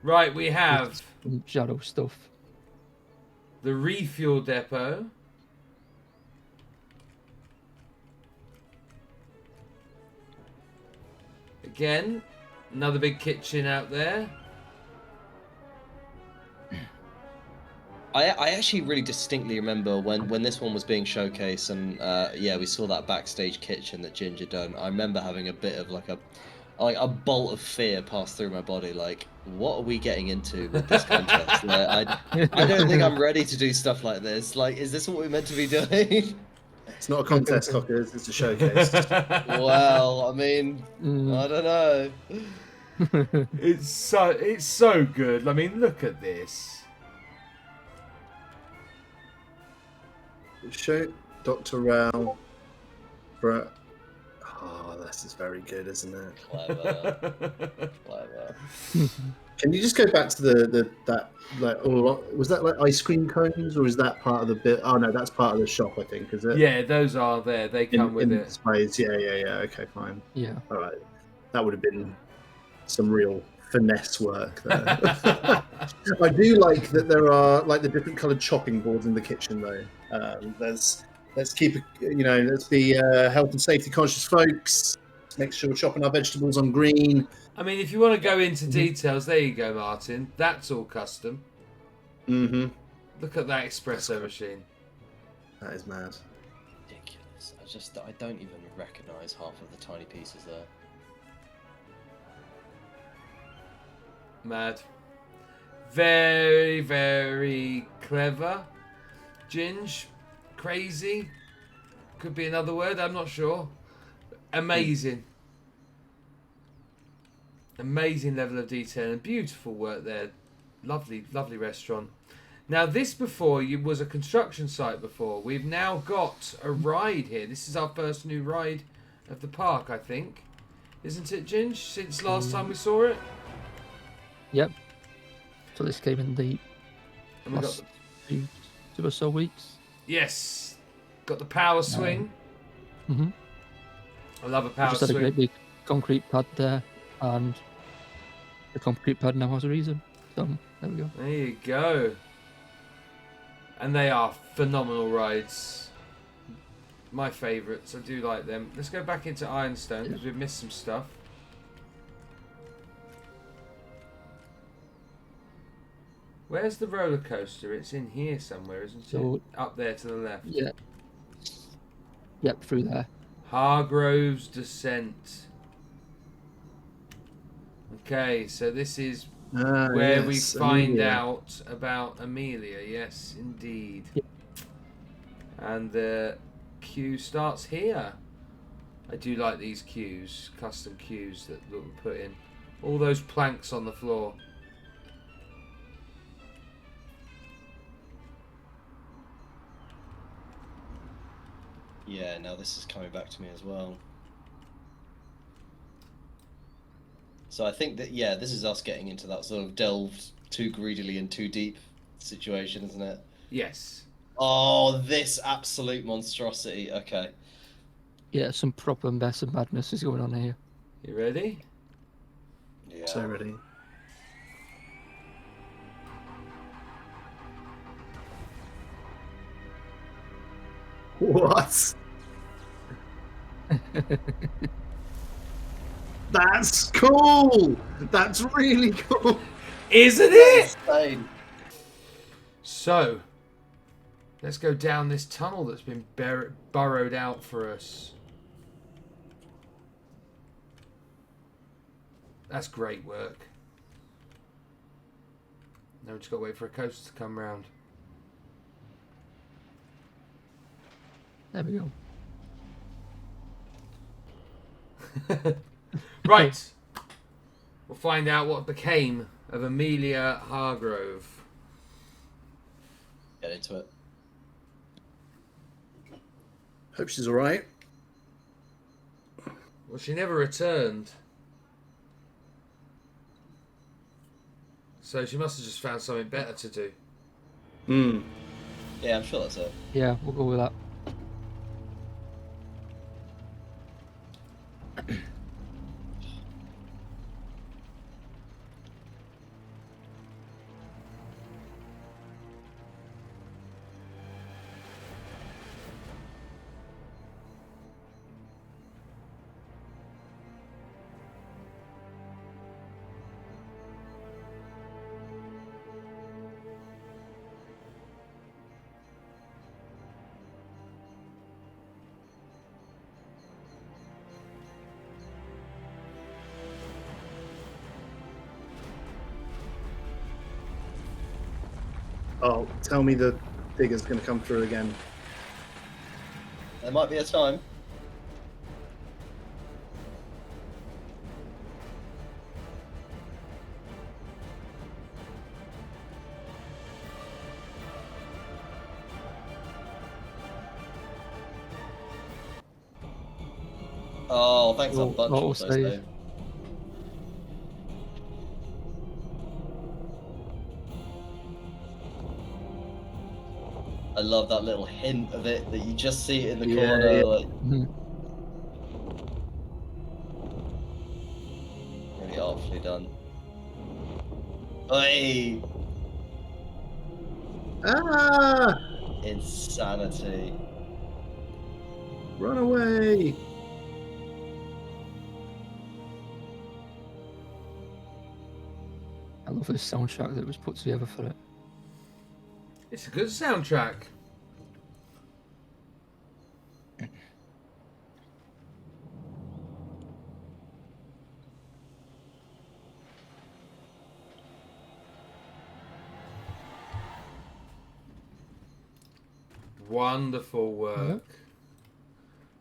Right, we have Some Jarrow stuff. the refuel depot. Again, another big kitchen out there. I actually really distinctly remember when this one was being showcased, and yeah, we saw that backstage kitchen that Ginger done. I remember having a bit of like a bolt of fear pass through my body. Like, what are we getting into with this contest? I don't think I'm ready to do stuff like this. Like, is this what we're meant to be doing? It's not a contest, Cockers. It's a showcase. Well, I mean, I don't know. It's so good. I mean, look at this. Show Dr. Rao. Oh, this is very good, isn't it? Clever. Clever. Can you just go back to that like, or was that like ice cream cones, or is that part of the bit? Oh no, that's part of the shop, I think, is it? Yeah, those are there. They come with in it. displays. Yeah. Okay, fine. Yeah. All right, that would have been some real finesse work there. I do like that there are like the different coloured chopping boards in the kitchen, though. Let's keep let's be health and safety conscious, folks. Make sure we're chopping our vegetables on green. I mean, if you want to go into details, there you go, Martin. That's all custom. Mm-hmm. Look at that espresso machine. That is mad. Ridiculous. I don't even recognise half of the tiny pieces there. Mad. Very, very clever. Ginge. Crazy. Could be another word, I'm not sure. Amazing. Amazing level of detail and beautiful work there. Lovely, lovely restaurant. Now, this was a construction site before. We've now got a ride here. This is our first new ride of the park, I think. Isn't it, Ginge? Since last time we saw it? Yep. So this came in the And we last got 2 or so weeks. yes. Got the power swing. Mhm. I love a We power just had a swing. great big concrete pad there, and the concrete pad now has a reason. So there we go. There you go. And they are phenomenal rides. My favourites. I do like them. Let's go back into Ironstone because we've missed some stuff. Where's the roller coaster? It's in here somewhere, isn't So- it? Up there to the left. Yeah. Yep, through there. Hargrove's Descent. Okay, so this is where we Yes, find Amelia. out about Amelia. Yes, indeed. Yep. And the queue starts here. I do like these queues, custom queues that we put in. All those planks on the floor. Yeah, now this is coming back to me as well. So I think that, yeah, this is us getting into that sort of delved too greedily and too deep situation, isn't it? Yes. Oh, this absolute monstrosity. Okay. Yeah, some proper mess of madness is going on here. You ready? Yeah. So ready. What? That's cool. That's really cool. Isn't it? Insane. So, let's go down this tunnel that's been burrowed out for us. That's great work. Now we just got to wait for a coaster to come round. There we go. Right. We'll find out what became of Amelia Hargrove. Get into it. Hope she's all right. Well, she never returned. So she must have just found something better to do. Hmm. Yeah, I'm sure that's it. Yeah, we'll go with that. Oh, tell me the digger's going to come through again. There might be a time. Oh, thanks a bunch Auto of those, save. though. I love that little hint of it that you just see it in the Yeah, corner. yeah. Like, Mhm. really artfully done. Hey, Ah! insanity. Run away! I love this soundtrack that was put together for it. It's a good soundtrack. Wonderful work.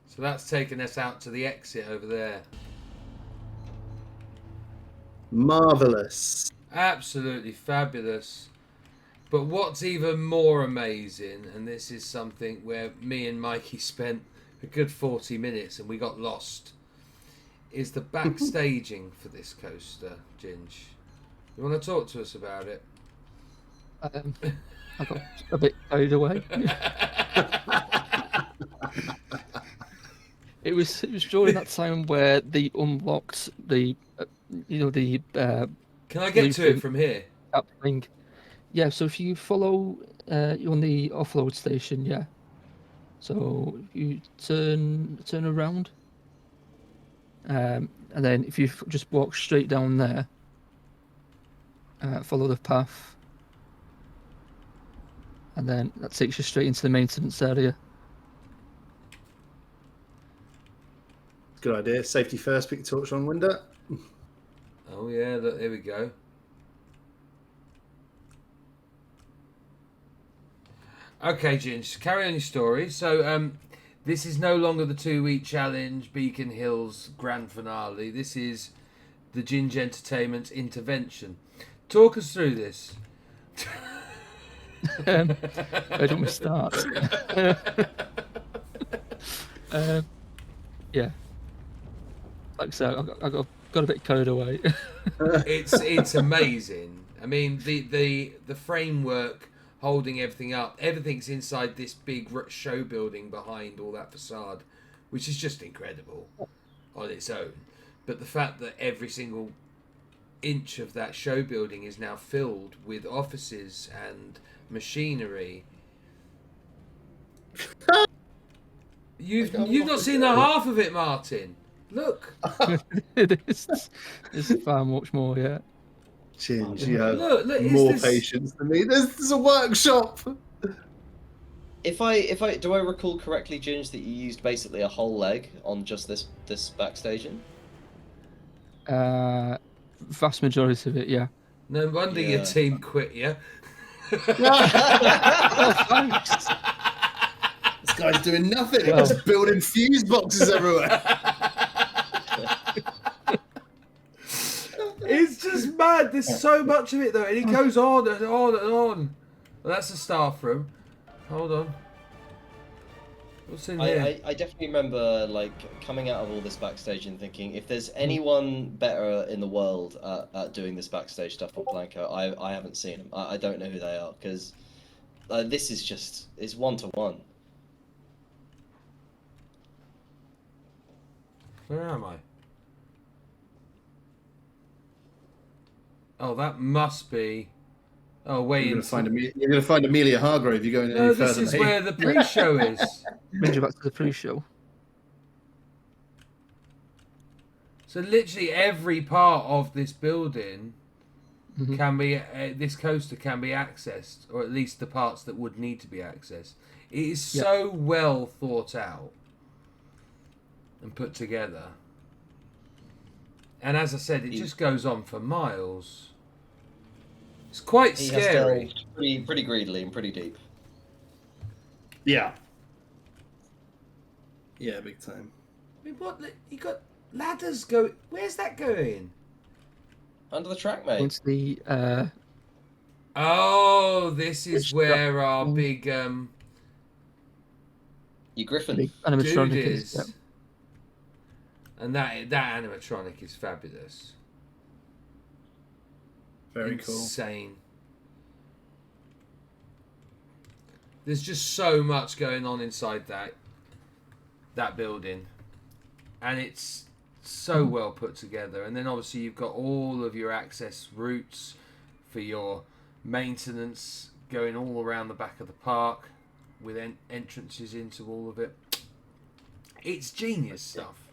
So that's taken us out to the exit over there. Marvelous. Absolutely fabulous. But what's even more amazing, and this is something where me and Mikey spent a good 40 minutes and we got lost, is the backstaging for this coaster, Ginge. You want to talk to us about it? I got a bit carried away. It was during that time where they unlocked the the Can I get to it blueprint from here? cap thing. Yeah, so if you follow you're on the offload station, yeah. So you turn around, and then if you just walk straight down there, follow the path, and then that takes you straight into the maintenance area. Good idea. Safety first, pick your torch on window. Oh yeah, look, here we go. Okay, Ginge, carry on your story. So, this is no longer the 2-week challenge, Beacon Hills grand finale. This is the Ginge Entertainment's intervention. Talk us through this. Where don't we start? Yeah. Like I said, I got a bit carried away. It's amazing. I mean, the framework holding everything up, everything's inside this big show building behind all that facade, which is just incredible on its own. But the fact that every single inch of that show building is now filled with offices and machinery. You've not seen the half of it, Martin. Look. There's far much more, yeah. Ginge, you have Look, more is this... patience than me. There's a workshop. If I do I recall correctly, Ginge, that you used basically a whole leg on just this backstaging? Vast majority of it, yeah. No wonder your Yeah. team quit you. Oh, thanks. This guy's doing nothing. Well. Just building fuse boxes everywhere. mad. There's so much of it though, and it goes on and on and on. Well, that's the staff room. Hold on. What's in here? I definitely remember like coming out of all this backstage and thinking, if there's anyone better in the world at doing this backstage stuff on Blanco, I haven't seen them. I don't know who they are, because this is just, it's one-to-one. Where am I? Oh, that must be. Oh, wait. You're going to find Amelia Hargrove. You're going any further. This is where the pre-show is. Brings you back to the pre-show. So literally every part of this building can be, this coaster can be accessed, or at least the parts that would need to be accessed. It is so well thought out and put together. And as I said, it just goes on for miles. It's quite scary. Has pretty greedily and pretty deep. Yeah. Yeah, big time. I mean, what? You got ladders going. Where's that going? Under the track, mate. It's the Oh, this is where our big You Griffin. big dude animatronic is. is. And that animatronic is fabulous. Very cool. Insane. There's just so much going on inside that building, and it's so well put together. And then obviously you've got all of your access routes for your maintenance going all around the back of the park, with entrances into all of it. It's genius stuff.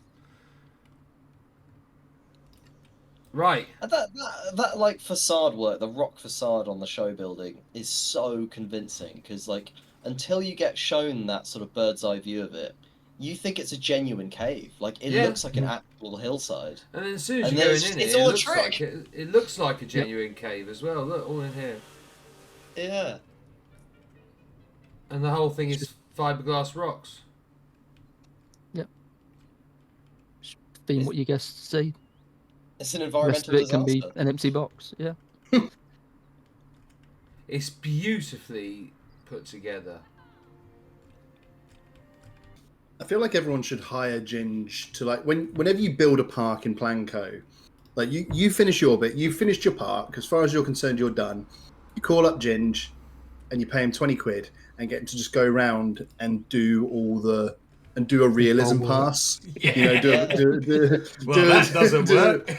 Right. And that like facade work, the rock facade on the show building is so convincing, because like until you get shown that sort of bird's eye view of it, you think it's a genuine cave. Like it looks like an actual hillside. And then as soon as And you go then in it's it, all a looks trick. like it looks like a genuine cave as well. Look, all in here. Yeah. And the whole thing is fiberglass rocks. Being what you guessed say. It's an The rest environmental of it can disaster. be an empty box. Yeah. It's beautifully put together. I feel like everyone should hire Ginge to like whenever you build a park in Planco, like you finish your bit, you finished your park. As far as you're concerned, you're done. You call up Ginge, and you pay him 20 quid and get him to just go around and do a realism pass. Yeah. You know, That doesn't work.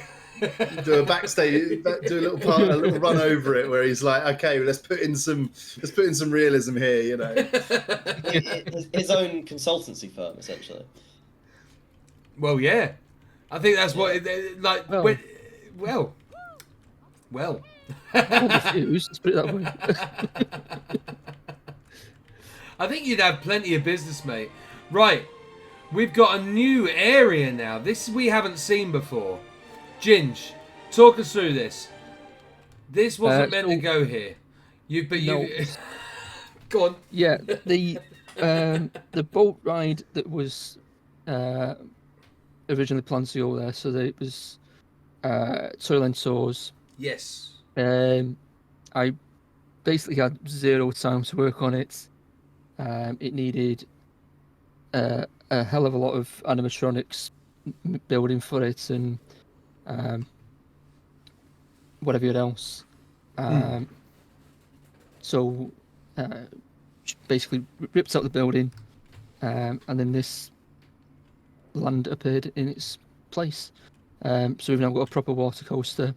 Do a backstage, do a little run over it where he's like, okay, well, let's put in some realism here, you know. His own consultancy firm, essentially. Well, yeah. I think that's what like. Well. Well. I'll refuse, let's put it that way. I think you'd have plenty of business, mate. Right, we've got a new area now. This we haven't seen before. Ginge, talk us through this. This wasn't meant to go here. No. Go on. Yeah, the boat ride that was originally planned to go there, so that it was Toyland Tours. Yes. I basically had zero time to work on it. It needed a hell of a lot of animatronics building for it, and whatever else. So basically ripped out the building, and then this land appeared in its place. So we've now got a proper water coaster,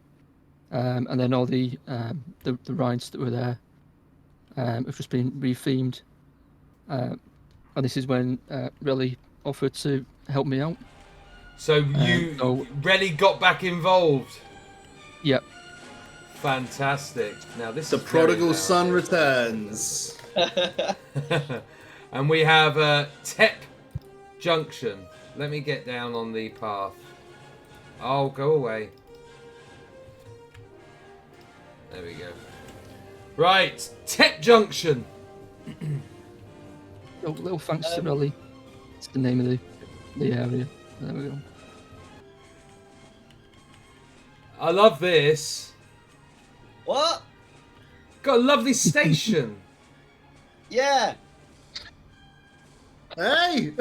and then all the rides that were there have just been rethemed. And this is when Relly offered to help me out. So you really got back involved. Yep. Fantastic. Now this The is prodigal son returns. And we have Tep Junction. Let me get down on the path. Oh, go away. There we go. Right, Tep Junction. Little thanks to Relly. It's the name of the area. There we go. I love this. What? Got a lovely station. Yeah. Hey!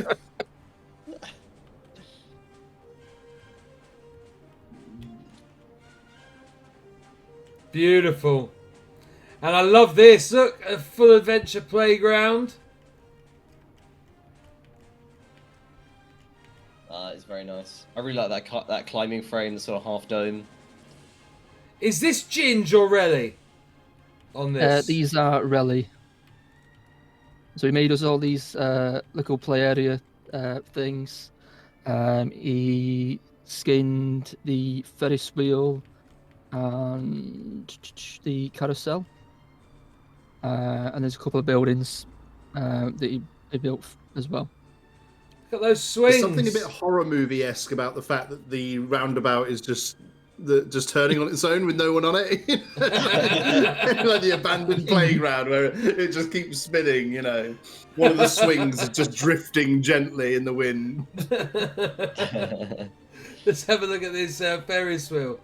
Beautiful. And I love this. Look, a full adventure playground. It's very nice. I really like that climbing frame, the sort of half dome. Is this Ginge or Relly on this? These are Relly. So he made us all these little play area things. He skinned the Ferris wheel and the carousel. And there's a couple of buildings that he built as well. Look at those swings. There's something a bit horror movie-esque about the fact that the roundabout is just turning on its own with no one on it. Like the abandoned playground where it just keeps spinning, you know. One of the swings is just drifting gently in the wind. Let's have a look at this Ferris wheel.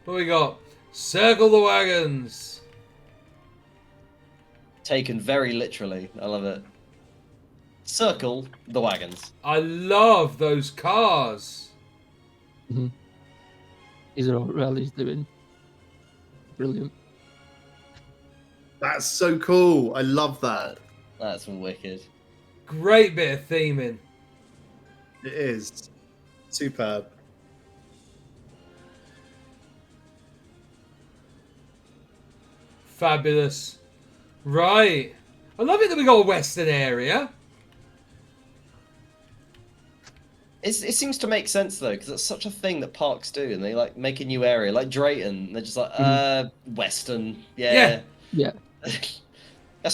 What we got? Circle the wagons. Taken very literally. I love it. Circle the wagons. I love those cars. Mm-hmm. These are all Relly's doing. Brilliant. That's so cool. I love that. That's wicked. Great bit of theming. It is. Superb. Fabulous. Right. I love it that we got a western area. It seems to make sense though, because it's such a thing that parks do, and they like make a new area, like Drayton. They're just like, western, yeah. That's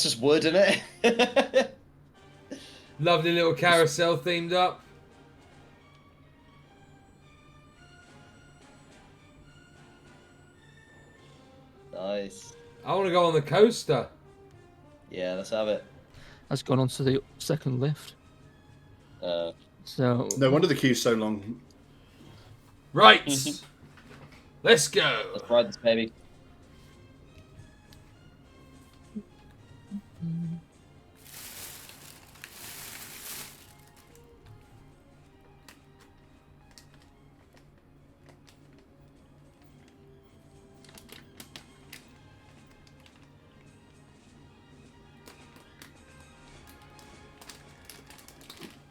just wood, isn't it? Lovely little carousel themed up. Nice. I want to go on the coaster. Yeah, let's have it. That's gone on to the second lift. So No wonder the queue's so long. Right. Let's go. Let's ride this baby.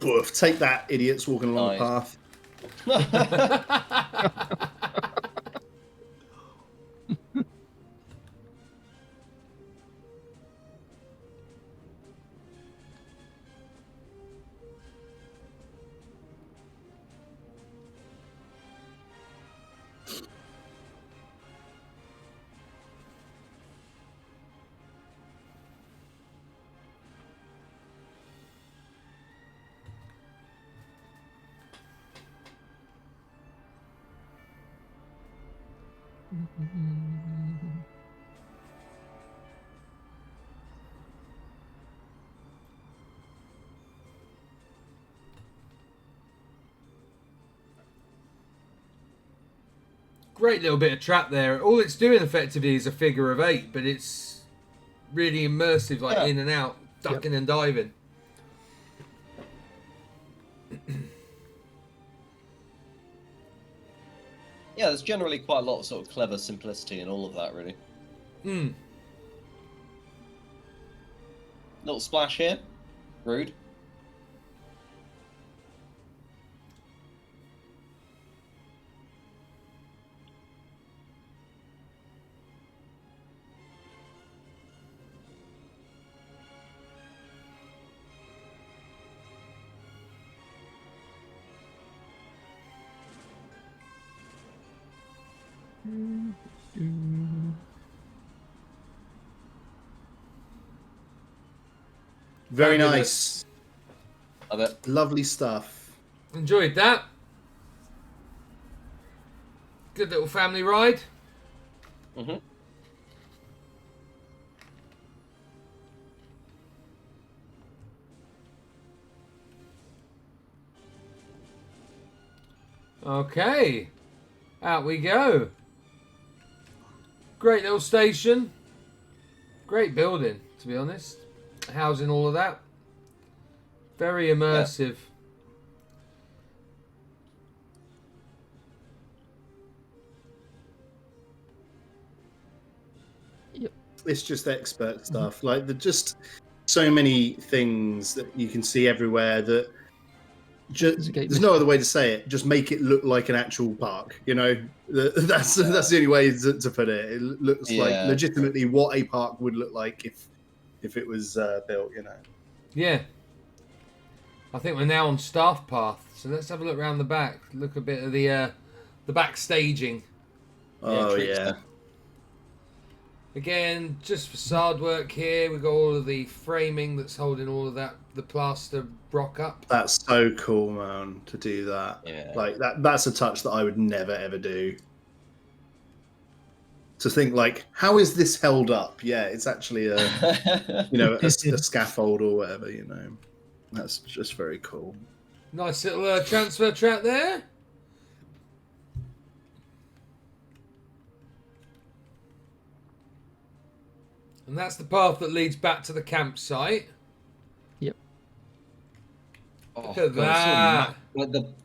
Boof, take that, idiots walking along Nice. the path. Great little bit of trap there. All it's doing effectively is a figure of 8, but it's really immersive, like in and out, ducking and diving. Yeah, there's generally quite a lot of sort of clever simplicity in all of that, really. Little splash here. Rude. Very Fabulous. nice. Love it. Lovely stuff. Enjoyed that. Good little family ride. Mm-hmm. Okay. Out we go. Great little station. Great building, to be honest. Housing all of that. Very immersive. It's just expert stuff. Like, there's just so many things that you can see everywhere that there's no other way to say it. Just make it look like an actual park. You know, that's the only way to put it. It looks like legitimately what a park would look like if it was built. You know. Yeah. I think we're now on staff path, so let's have a look around the back. Look a bit of the back staging. Oh yeah. Again, just facade work here. We've got all of the framing that's holding all of that, the plaster rock up. That's so cool, man, to do that. Yeah. Like that's a touch that I would never ever do. To think like, how is this held up? Yeah, it's actually a a scaffold or whatever, you know. That's just very cool. Nice little transfer track there. And that's the path that leads back to the campsite. Yep. Oh, Look at that.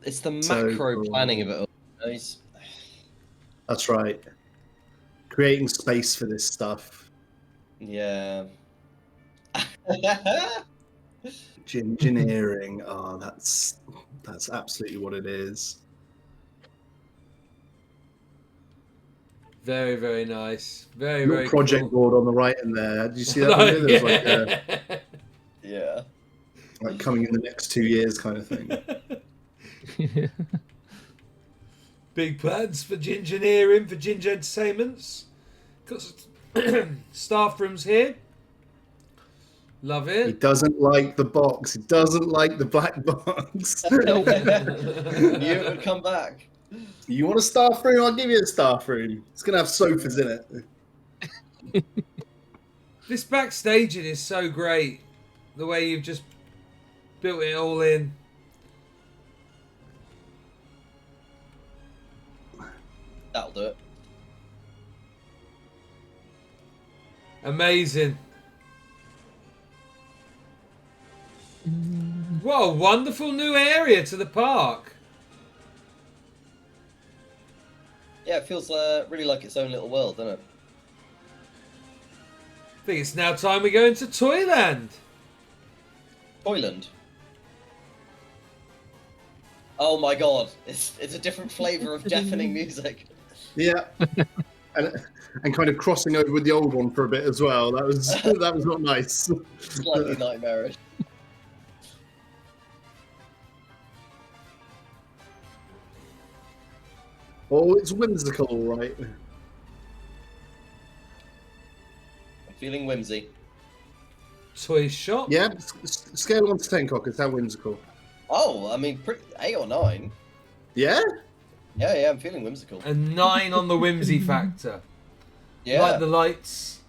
It's the So macro cool. planning of it all. That's right. Creating space for this stuff. Yeah. Engineering. Oh, that's absolutely what it is. Very, very nice. Very, Little very project cool. board on the right in there. Did you see that? One? There was like, Yeah. like coming in the next 2 years kind of thing. Big plans for Gingeneering, for Ginger Entertainments. Got some staff rooms here. Love He it. doesn't like the box. He doesn't like the black box. Knew it would come back. You want a staff room? I'll give you a staff room. It's going to have sofas in it. This backstaging is so great. The way you've just built it all in. That'll do it. Amazing. What a wonderful new area to the park. Yeah, it feels really like its own little world, doesn't it? I think it's now time we go into Toyland. Toyland. Oh my god, it's a different flavour of deafening music. Yeah. And kind of crossing over with the old one for a bit as well. That was not nice. Slightly nightmarish. Oh, it's whimsical, right? I'm feeling whimsy. Toy shop. Yeah, scale 1 to 10, Cockers. How whimsical? Oh, I mean, 8 or 9. Yeah? Yeah, I'm feeling whimsical. A 9 on the whimsy factor. Yeah. Like the lights.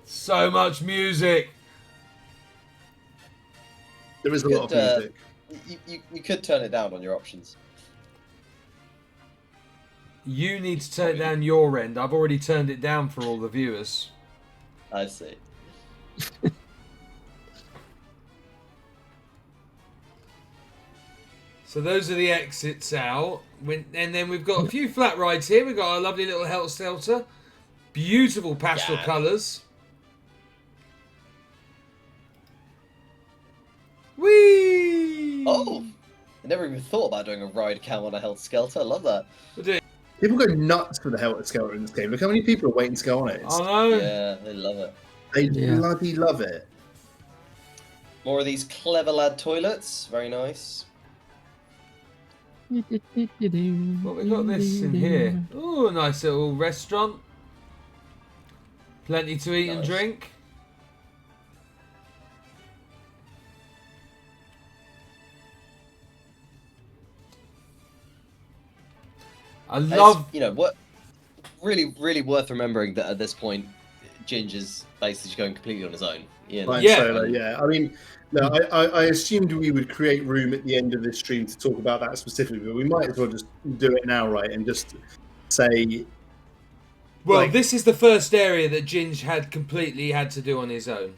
So much music. There is a lot of music. You could turn it down on your options. You need to turn it down your end. I've already turned it down for all the viewers. I see. So those are the exits out. And then we've got a few flat rides here. We've got a lovely little Helter Skelter. Beautiful pastel colours. Whee! Oh! I never even thought about doing a ride cam on a Helter Skelter. I love that. We're doing... People go nuts for the Helter Skelter in this game. Look how many people are waiting to go on it. I know. Yeah, they love it. They bloody love it. More of these clever lad toilets. Very nice. What we got this in here? Oh, a nice little restaurant. Plenty to eat and Nice. drink. I love... What really worth remembering that at this point, Ginger's basically going completely on his own. You know? Flying Yeah. solo, yeah. I mean, no, I assumed we would create room at the end of this stream to talk about that specifically, but we might as well just do it now, right? And just say, Well, like- this is the first area that Ginge had completely had to do on his own.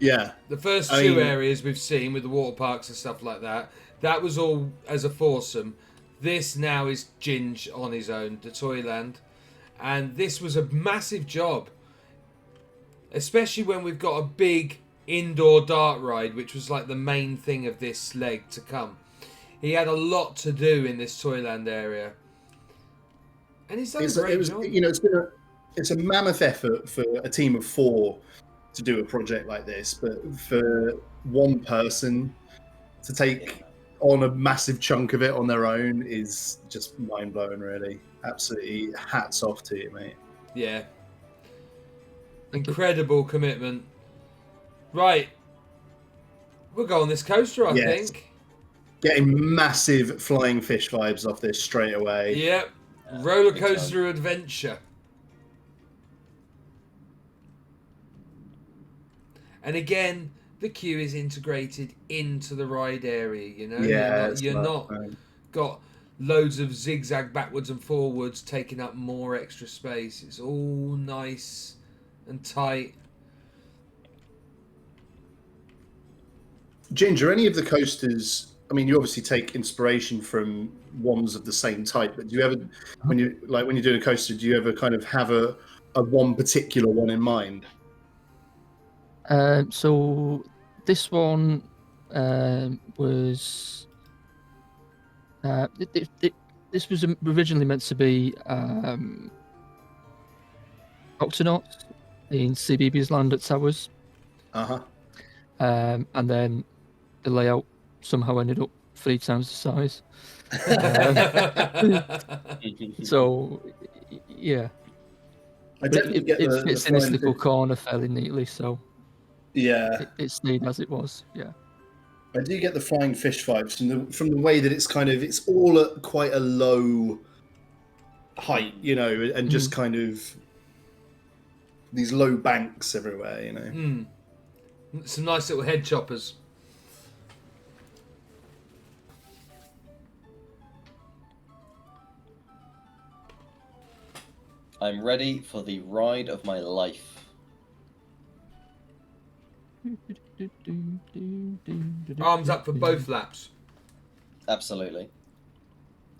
yeah, The first I two mean- areas we've seen with the water parks and stuff like that, that was all as a foursome. This now is Ginge on his own, the Toyland. And this was a massive job. Especially when we've got a big indoor dart ride, which was like the main thing of this leg to come. He had a lot to do in this Toyland area. And he's done a great job. you know, it's a mammoth effort for a team of 4 to do a project like this, but for one person to take on a massive chunk of it on their own is just mind blowing, really. Absolutely, hats off to you, mate. Yeah. Incredible commitment. Right. We'll go on this coaster, I Yes. think. Getting massive flying fish vibes off this straight away. Yep. Roller coaster adventure. And again, the queue is integrated into the ride area, you know? Yeah, You're not got loads of zigzag backwards and forwards taking up more extra space. It's all nice and tight. Ginger, any of the coasters, I mean, you obviously take inspiration from ones of the same type, but do you ever, when you're doing a coaster, do you ever kind of have a one particular one in mind? So this one was this was originally meant to be Octonauts in CBeebies Land at Towers, and then the layout somehow ended up 3 times the size. So yeah, I But definitely get it the fits in its flying little fish- corner fairly neatly, so Yeah, it stayed as it was. Yeah. I do get the flying fish vibes from the way that it's all at quite a low height, you know, and just kind of these low banks everywhere, you know. Some nice little head choppers. I'm ready for the ride of my life. Arms up for both laps. Absolutely.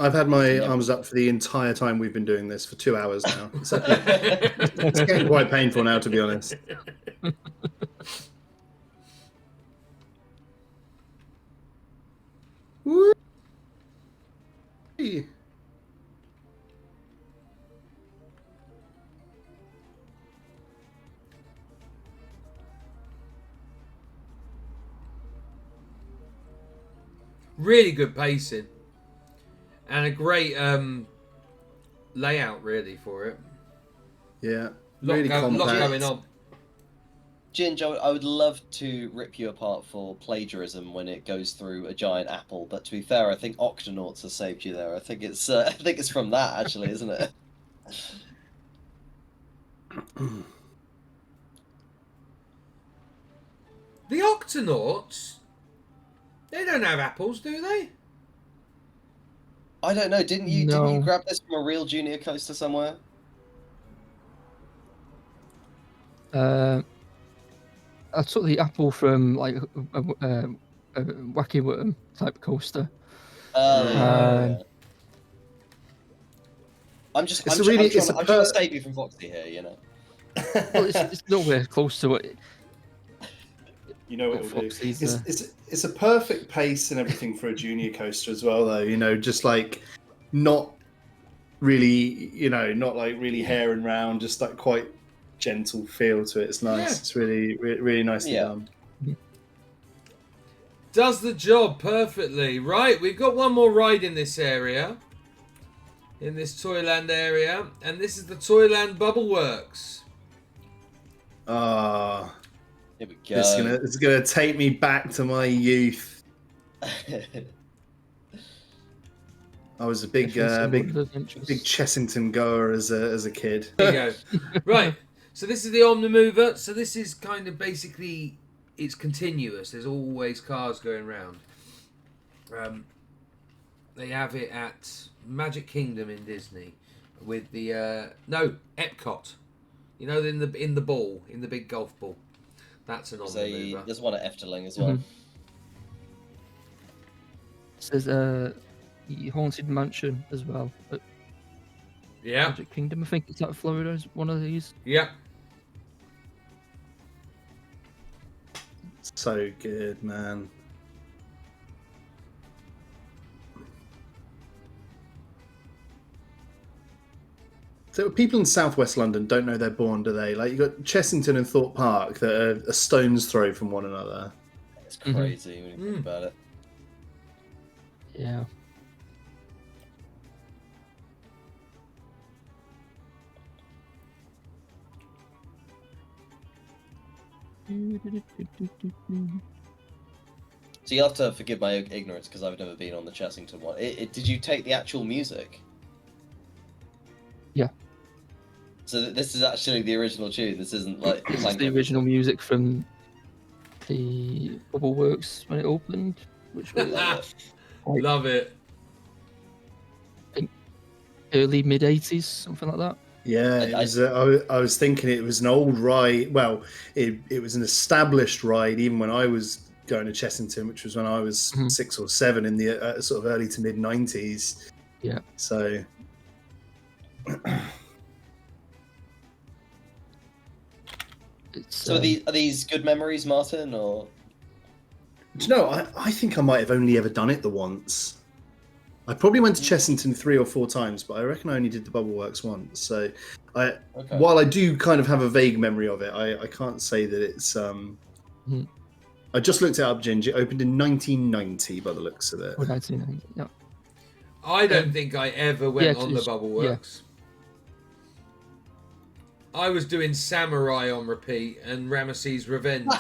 I've had my arms up for the entire time we've been doing this for 2 hours now. It's getting quite painful now, to be honest. Woo! Really good pacing. And a great layout, really, for it. Yeah, Lot really compact. going on. Ginge, I would love to rip you apart for plagiarism when it goes through a giant apple, but to be fair, I think Octonauts has saved you there. I think it's from that actually, isn't it? The Octonauts, they don't have apples, do they? I don't know. Didn't you No. grab this from a real junior coaster somewhere? I took the apple from like a Wacky Worm type coaster. Yeah. I'm It's trying to save you from Foxy here, you know. Well, it's nowhere close to it. You know what What it'll do. Foxy's, It's a perfect pace and everything for a junior coaster as well, though. You know, just like not really, you know, not like really hair and round, just like quite gentle feel to it. It's nice. Yeah. It's really nicely done. Does the job perfectly. Right, we've got one more ride in this area. In this Toyland area. And this is the Toyland Bubble Works. Ah, Here we go. it's gonna take me back to my youth. I was a big Chessington goer as a kid. There you go. Right. So this is the Omnimover. So this is kind of basically, it's continuous. There's always cars going round. They have it at Magic Kingdom in Disney with the Epcot. You know, in the ball, in the big golf ball. That's an Omnimover. There's one at Efteling as well. There's a Haunted Mansion as well at Magic Kingdom. I think it's at Florida. Is one of these. Yeah. So good, man. So people in southwest London don't know they're born, do they? Like, you got Chessington and Thorpe Park that are a stone's throw from one another. It's crazy when you think about it. Yeah. So you have to forgive my ignorance because I've never been on the Chessington one. Did you take the actual music? Yeah. So this is actually the original tune. This isn't like This is the original music from the Bubble Works when it opened, which was like Love it. early mid '80s, something like that. Yeah, it was, I was thinking it was an old ride. Well, it was an established ride even when I was going to Chessington, which was when I was 6 or 7 in the sort of early to mid 90s. Yeah. So. So are these good memories, Martin, or? Do you know, I think I might have only ever done it the once. I probably went to Chessington 3 or 4 times, but I reckon I only did the Bubble Works once. So, while I do kind of have a vague memory of it, I can't say that it's. I just looked it up, Ginge. It opened in 1990 by the looks of it. 1990, yeah. I don't think I ever went on the Bubble Works. I was doing Samurai on repeat and Ramesses Revenge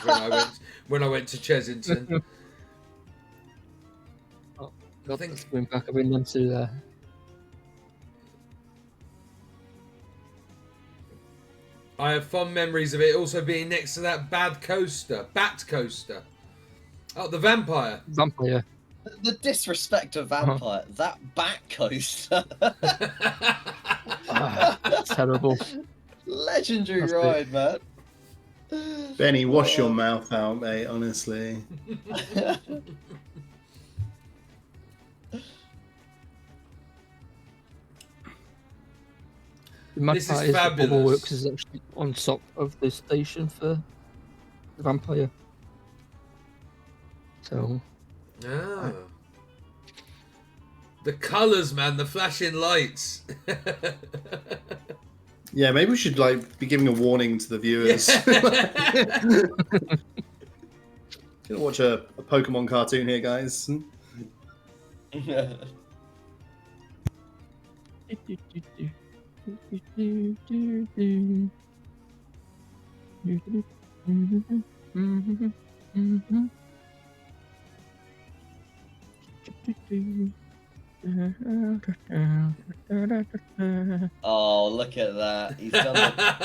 when I went to Chessington. I think going back, I've been into there. I have fond memories of it also being next to that Bat Coaster. Oh, the Vampire. Vampire. The disrespect of Vampire. That Bat Coaster. Terrible. Legendary ride, man. Benny, wash your mouth out, mate, honestly. This is fabulous. Bubble Works is actually on top of the station for the Vampire. So. The colours, man, the flashing lights. Yeah, maybe we should be giving a warning to the viewers. Gonna watch a Pokemon cartoon here, guys. Oh, look at that. He's done a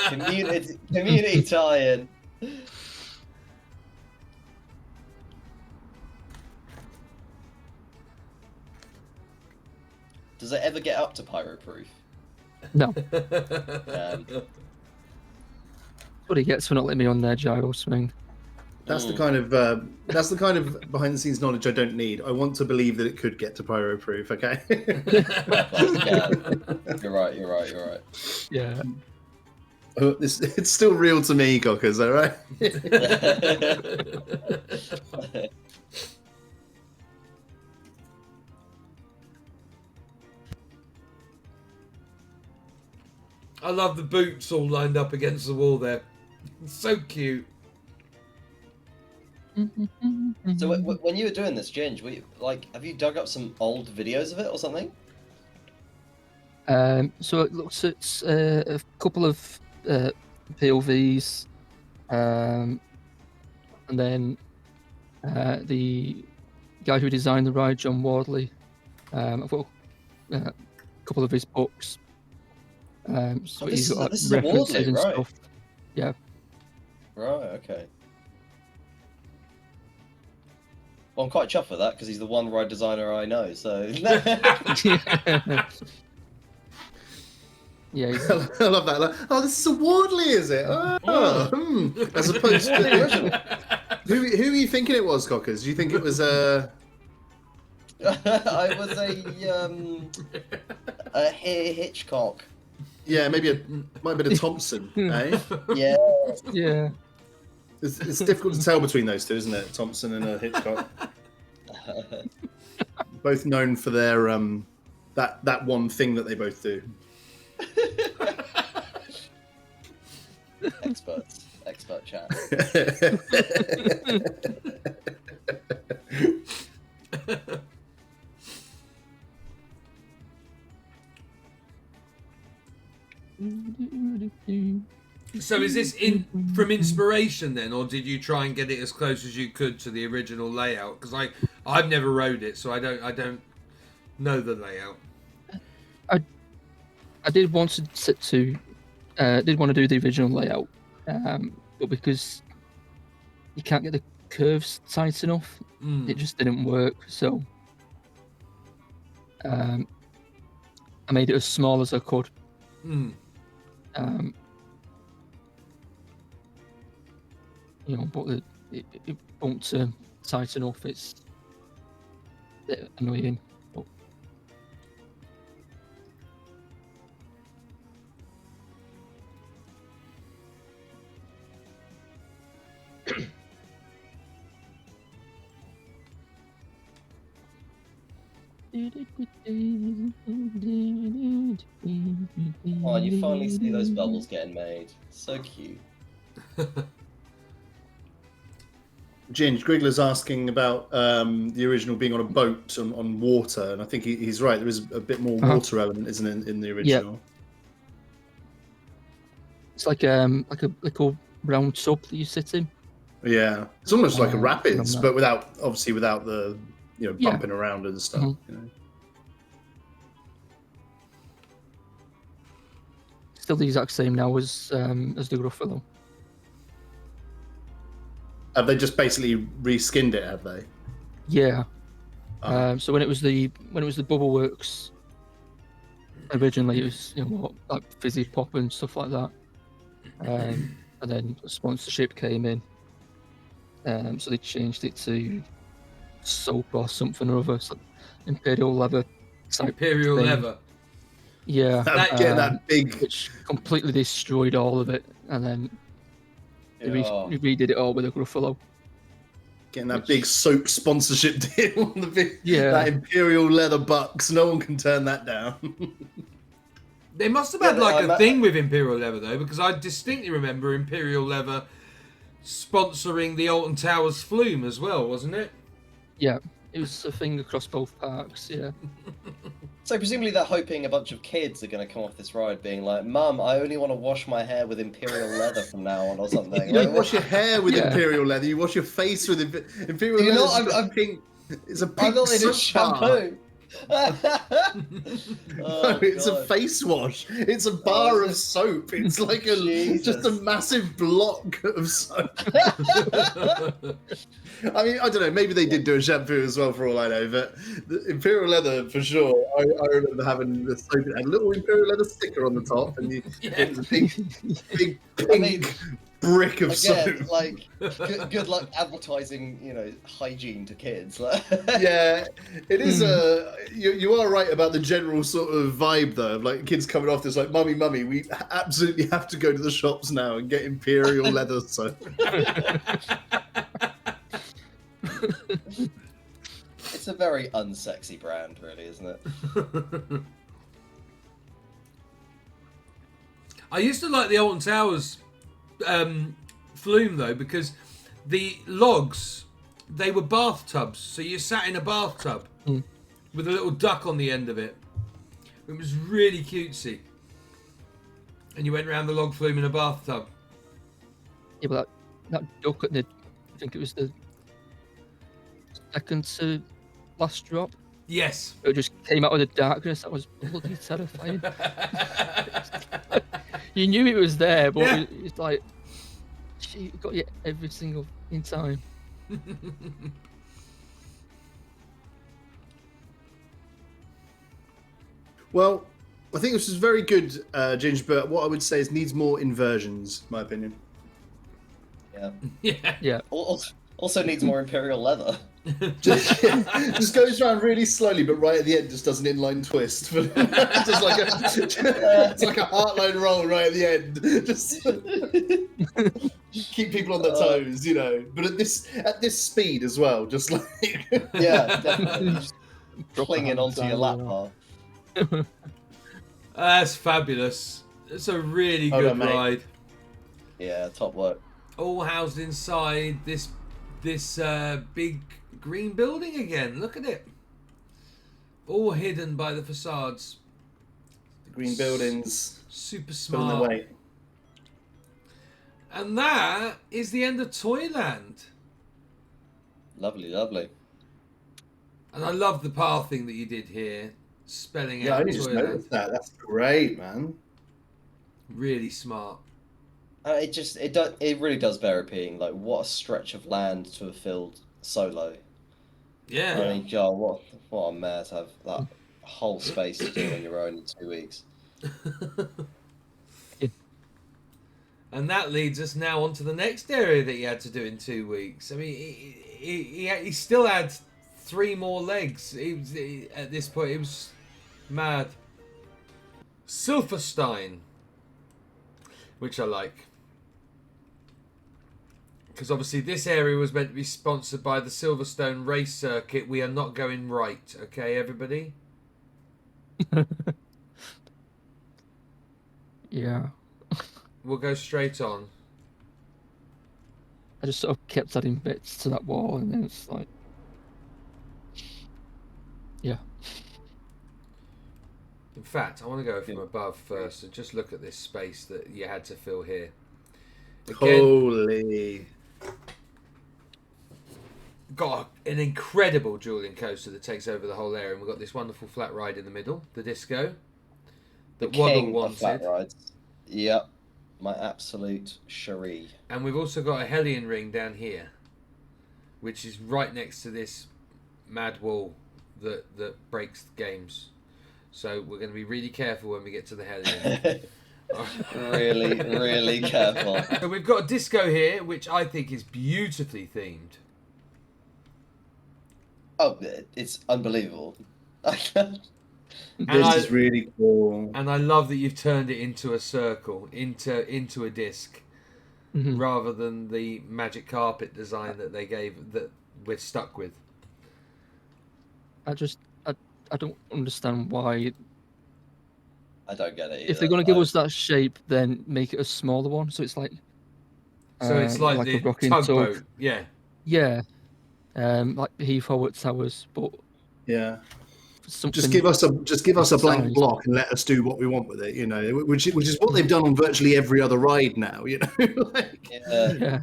community tie-in. Does it ever get up to pyro proof? No. What he gets for not letting me on their gyro swing. That's the kind of behind the scenes knowledge I don't need. I want to believe that it could get to pyro proof. Okay. Yeah, you're right. Yeah. It's still real to me, Cockers. All right. I love the boots all lined up against the wall there. It's so cute. So when you were doing this, Ginge, have you dug up some old videos of it or something? So it looks at a couple of POVs, and then the guy who designed the ride, John Wardley. I've got a couple of his books. So he's got this is Wardley, and right? stuff. Yeah. Right. Okay. Well, I'm quite chuffed with that because he's the one ride designer I know. So. Yeah, I love that. Like, oh, this is a Wardley, is it? Oh, As opposed What's the to original? who are you thinking it was, Cockers? Do you think it was I was a Hitchcock. Yeah, maybe might have been a Thompson, eh? Yeah. yeah. It's difficult to tell between those two, isn't it? Thompson and a Hitchcock. Both known for their that one thing that they both do. Expert chat. So is this from inspiration then, or did you try and get it as close as you could to the original layout? Because I've never rode it, so I don't know the layout. I did want to did want to do the original layout, but because you can't get the curves tight enough, it just didn't work. So I made it as small as I could. You know, but it won't tight enough. It's a bit annoying. But... Oh, you finally see those bubbles getting made. So cute. Ginge, Griggler's asking about the original being on a boat on water, and I think he's right. There is a bit more water element, isn't it, in the original? Yeah. It's like a little round tub that you sit in. Yeah, it's almost like a rapids, but without the bumping around and stuff. Mm-hmm. You know? Still the exact same now as the Gruffalo. Have they just basically reskinned it? Have they? Yeah. So when it was the Bubble Works originally, it was more like fizzy pop and stuff like that. And then sponsorship came in. So they changed it to soap or something or other, so Imperial Leather type Imperial thing. Leather. Yeah. That big, which completely destroyed all of it, and then they redid it all with a Gruffalo. getting that big soap sponsorship deal on the big, that Imperial Leather bucks. No one can turn that down. They must have had a thing with Imperial Leather though, because I distinctly remember Imperial Leather sponsoring the Alton Towers flume as well, wasn't it? Yeah, it was a thing across both parks. Yeah. So presumably they're hoping a bunch of kids are going to come off this ride being like, "Mum, I only want to wash my hair with Imperial Leather from now on," or something. You don't wash your hair with Imperial Leather. You wash your face with Imperial Leather. I'm pink. It's a I pink thought they did shampoo. No, it's a face wash. It's a bar of soap. It's like just a massive block of soap. I mean, I don't know. Maybe they did do a shampoo as well, for all I know. But the Imperial Leather, for sure. I remember having the soap. It had a little Imperial Leather sticker on the top, and it was a big pink brick of soap. Like good luck advertising, hygiene to kids. Yeah, it is you are right about the general sort of vibe though, of like kids coming off this like, mummy, we absolutely have to go to the shops now and get Imperial Leather soap. It's a very unsexy brand, really, isn't it? I used to like the Alton Towers flume though, because the logs, they were bathtubs, so you sat in a bathtub with a little duck on the end of it. It was really cutesy, and you went around the log flume in a bathtub. Yeah, but that duck at I think it was the second to last drop. Yes. It just came out of the darkness. That was bloody terrifying. You knew it was there, but it's like She got you every single in time. Well, I think this is very good, Ginger, but what I would say is needs more inversions, in my opinion. Yeah. Yeah. Yeah. Also needs more Imperial leather. Just goes around really slowly, but right at the end just does an inline twist. Just like it's like a heartline roll right at the end. Just keep people on their toes, you know. But at this speed as well, just like Yeah, definitely. Just Proper clinging onto your lap hand bar. That's fabulous. It's a really Hold good on, mate. ride. Yeah, top work. All housed inside this big green building again. Look at it. All hidden by the facades. the green buildings Super pulling their smart. weight. And that is the end of Toyland. Lovely, lovely. And I love the pathing that you did here, spelling Yeah, I out only just Toyland. noticed that. That's great, man. Really smart. It really does bear repeating. Like, what a stretch of land to have filled solo. Yeah. I mean, God, what a mare to have that whole space to do on your own in 2 weeks. And that leads us now on to the next area that he had to do in 2 weeks. I mean, he still had 3 more legs. At this point, it was mad. Silverstein, which I like. Because obviously this area was meant to be sponsored by the Silverstone race circuit. We are not going right, okay, everybody? Yeah. We'll go straight on. I just sort of kept adding bits to that wall, and then it's like, yeah. In fact, I want to go from above first and just look at this space that you had to fill here. Again, Holy. got an incredible dueling coaster that takes over the whole area, and we've got this wonderful flat ride in the middle, the disco, The that Waddle king of flat wanted. rides. Yep, my absolute cherie. And we've also got a Hellion ring down here, which is right next to this mad wall that breaks games. So we're going to be really careful when we get to the Hellion. Really, really careful. So we've got a disco here, which I think is beautifully themed. Oh, it's unbelievable. This is really cool. And I love that you've turned it into a circle, into a disc, Mhm. rather than the magic carpet design that they gave that we're stuck with. I don't understand why. I don't get it either. If they're going to give us that shape, then make it a smaller one. So it's like. So it's like the a rocking tugboat, tug. yeah. Yeah. Like the Heath Howard Towers, but Yeah. something. Just give us a blank size. block and let us do what we want with it, you know, which is what they've done on virtually every other ride now, you know. Like, Yeah, Yeah.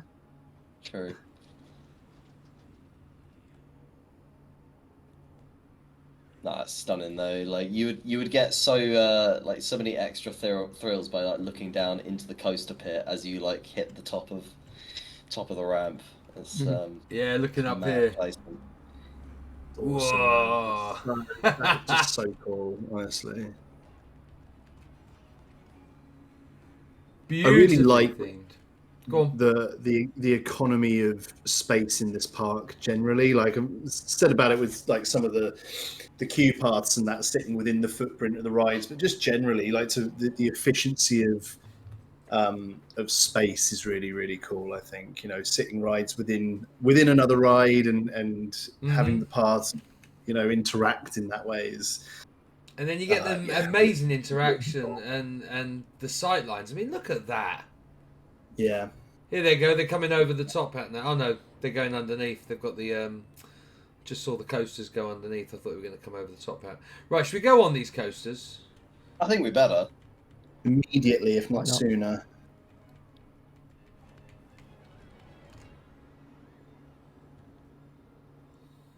true. Nah, it's stunning though. Like you would get so so many extra thrills by like looking down into the coaster pit as you like hit the top of the ramp. It's Yeah, looking up mad here. placement. awesome, Whoa. man. That's just so cool, honestly. Beautifully like themed. Go on. The economy of space in this park generally. Like I said about it with like some of the queue paths and that sitting within the footprint of the rides, but just generally like the efficiency of space is really, really cool. I think, you know, sitting rides within another ride and having the paths, you know, interact in that way is. And then you get the amazing interaction and the sight lines. I mean, look at that. Yeah. Here they go. They're coming over the top hat now. Oh no, they're going underneath. They've got the just saw the coasters go underneath. I thought we were going to come over the top hat. Right, should we go on these coasters? I think we better. Immediately, if Why not not? sooner.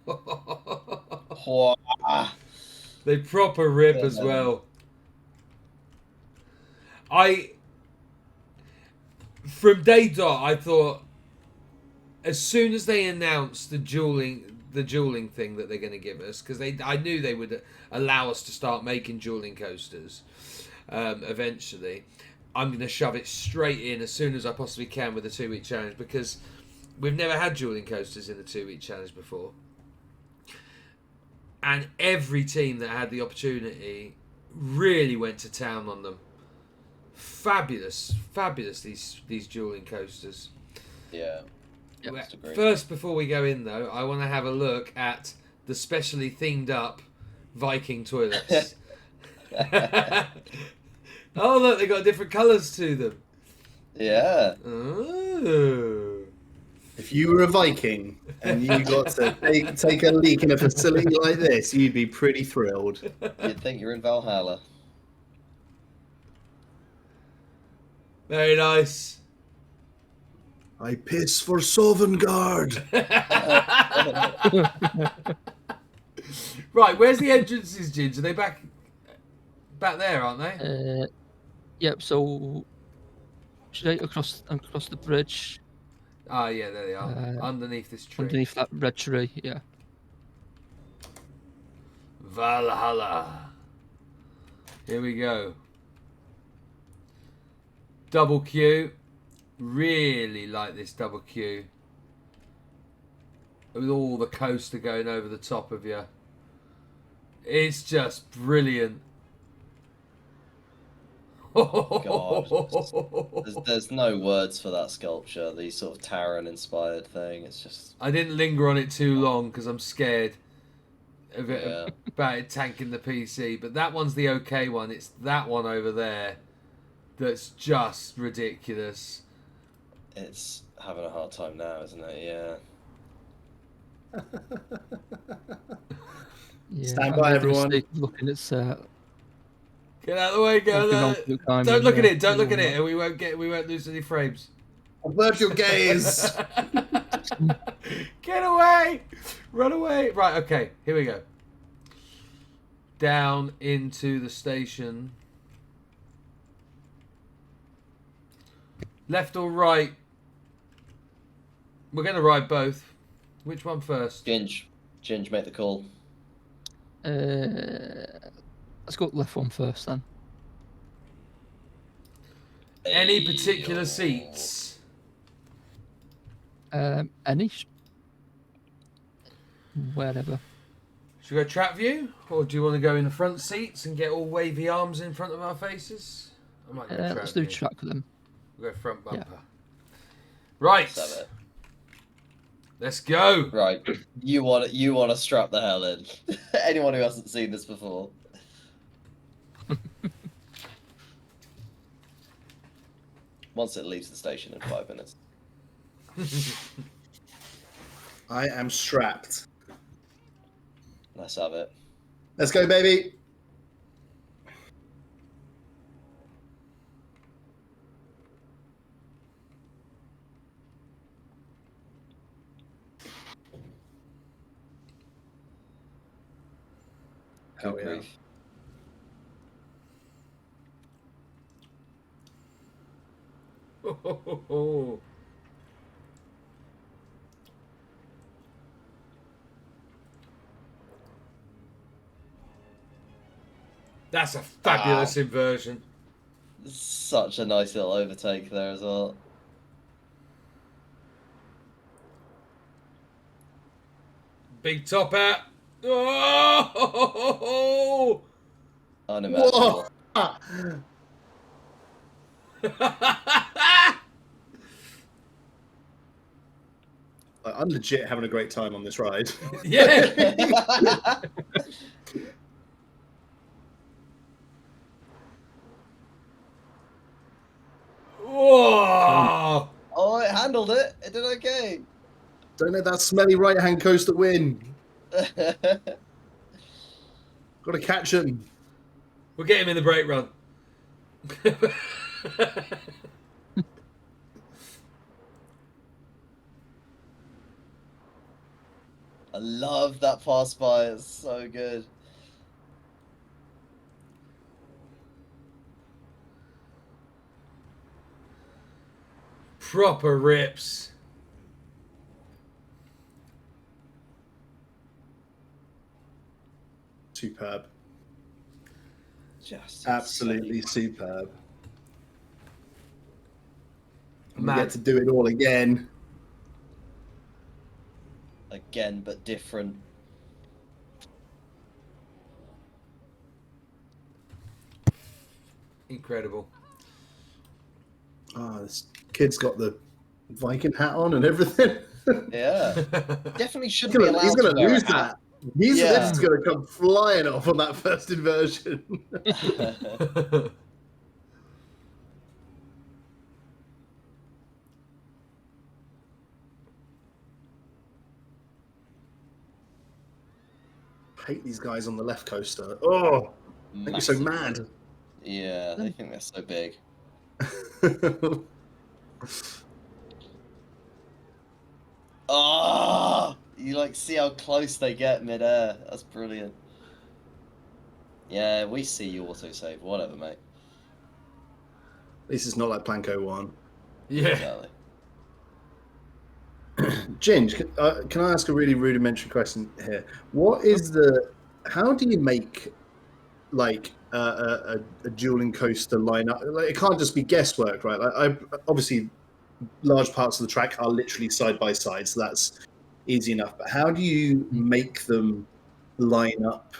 Whoa. They proper rip Yeah. as well. I from day dot, I thought as soon as they announced the dueling thing that they're going to give us, because I knew they would allow us to start making dueling coasters eventually. I'm going to shove it straight in as soon as I possibly can with the 2-week challenge, because we've never had dueling coasters in the 2-week challenge before. And every team that had the opportunity really went to town on them. Fabulous these dueling coasters. Yeah. First, before we go in though, I want to have a look at the specially themed up Viking toilets. Oh look, they got different colours to them. Yeah. Oh. If you were a Viking and you got to take a leak in a facility like this, you'd be pretty thrilled. You'd think you're in Valhalla. Very nice. I piss for Sovngarde. Right, where's the entrances, Ginge? Are they back there, aren't they? Yep. So straight across the bridge. Ah, yeah, there they are. Underneath this tree. Underneath that red tree, yeah. Valhalla. Here we go. Double queue. Really like this double queue. With all the coaster going over the top of you. It's just brilliant. God, there's no words for that sculpture. The sort of Taran-inspired thing. It's just. I didn't linger on it too long because I'm scared of it, Yeah. about it tanking the PC. But that one's the okay one. It's that one over there that's just ridiculous. It's having a hard time now, isn't it? Yeah. Yeah. Stand by, everyone. Looking at Get out of the way, go. Don't look at it. Don't look at it. We won't lose any frames. Avert your gaze. Get away! Run away! Right, okay, here we go. Down into the station. Left or right? We're going to ride both. Which one first? Ginge, make the call. Let's go left one first then. Any particular seats? Any? Wherever. Should we go track view? Or do you want to go in the front seats and get all wavy arms in front of our faces? I might go track Let's do view. track for them. We'll go front bumper. Yeah. Right. Let's have it. Let's go. Right, you want to strap the hell in. Anyone who hasn't seen this before. Once it leaves the station in 5 minutes. I am strapped. Let's have it. Let's go, baby. Hell yeah. Grief. That's a fabulous inversion. Such a nice little overtake there as well. Big top hat. Oh! Unimaginable. Whoa! I'm legit having a great time on this ride. Yeah. Whoa! Oh, it handled it. It did okay. Don't let that smelly right-hand coaster win. Got to catch him. We'll get him in the brake run. I love that pass by. It's so good. proper rips. Superb. Just Absolutely insane. superb. And we Man. get to do it all again. Again, but different. Incredible. Oh, this kid's got the Viking hat on and everything. Yeah. Definitely shouldn't be allowed He's gonna to wear lose a hat. that. This Yeah. is gonna come flying off on that first inversion. Hate these guys on the left coaster. Oh, make me so mad. Yeah, they think they're so big. Oh, you like see how close they get mid-air. That's brilliant. Yeah, we see you autosave. Whatever, mate. This is not like Planko 1. Yeah. Exactly. Ginge, can I ask a really rudimentary question here? What is how do you make like a dueling coaster lineup? Like, it can't just be guesswork, right? Like, obviously large parts of the track are literally side by side, so that's easy enough. But how do you make them line up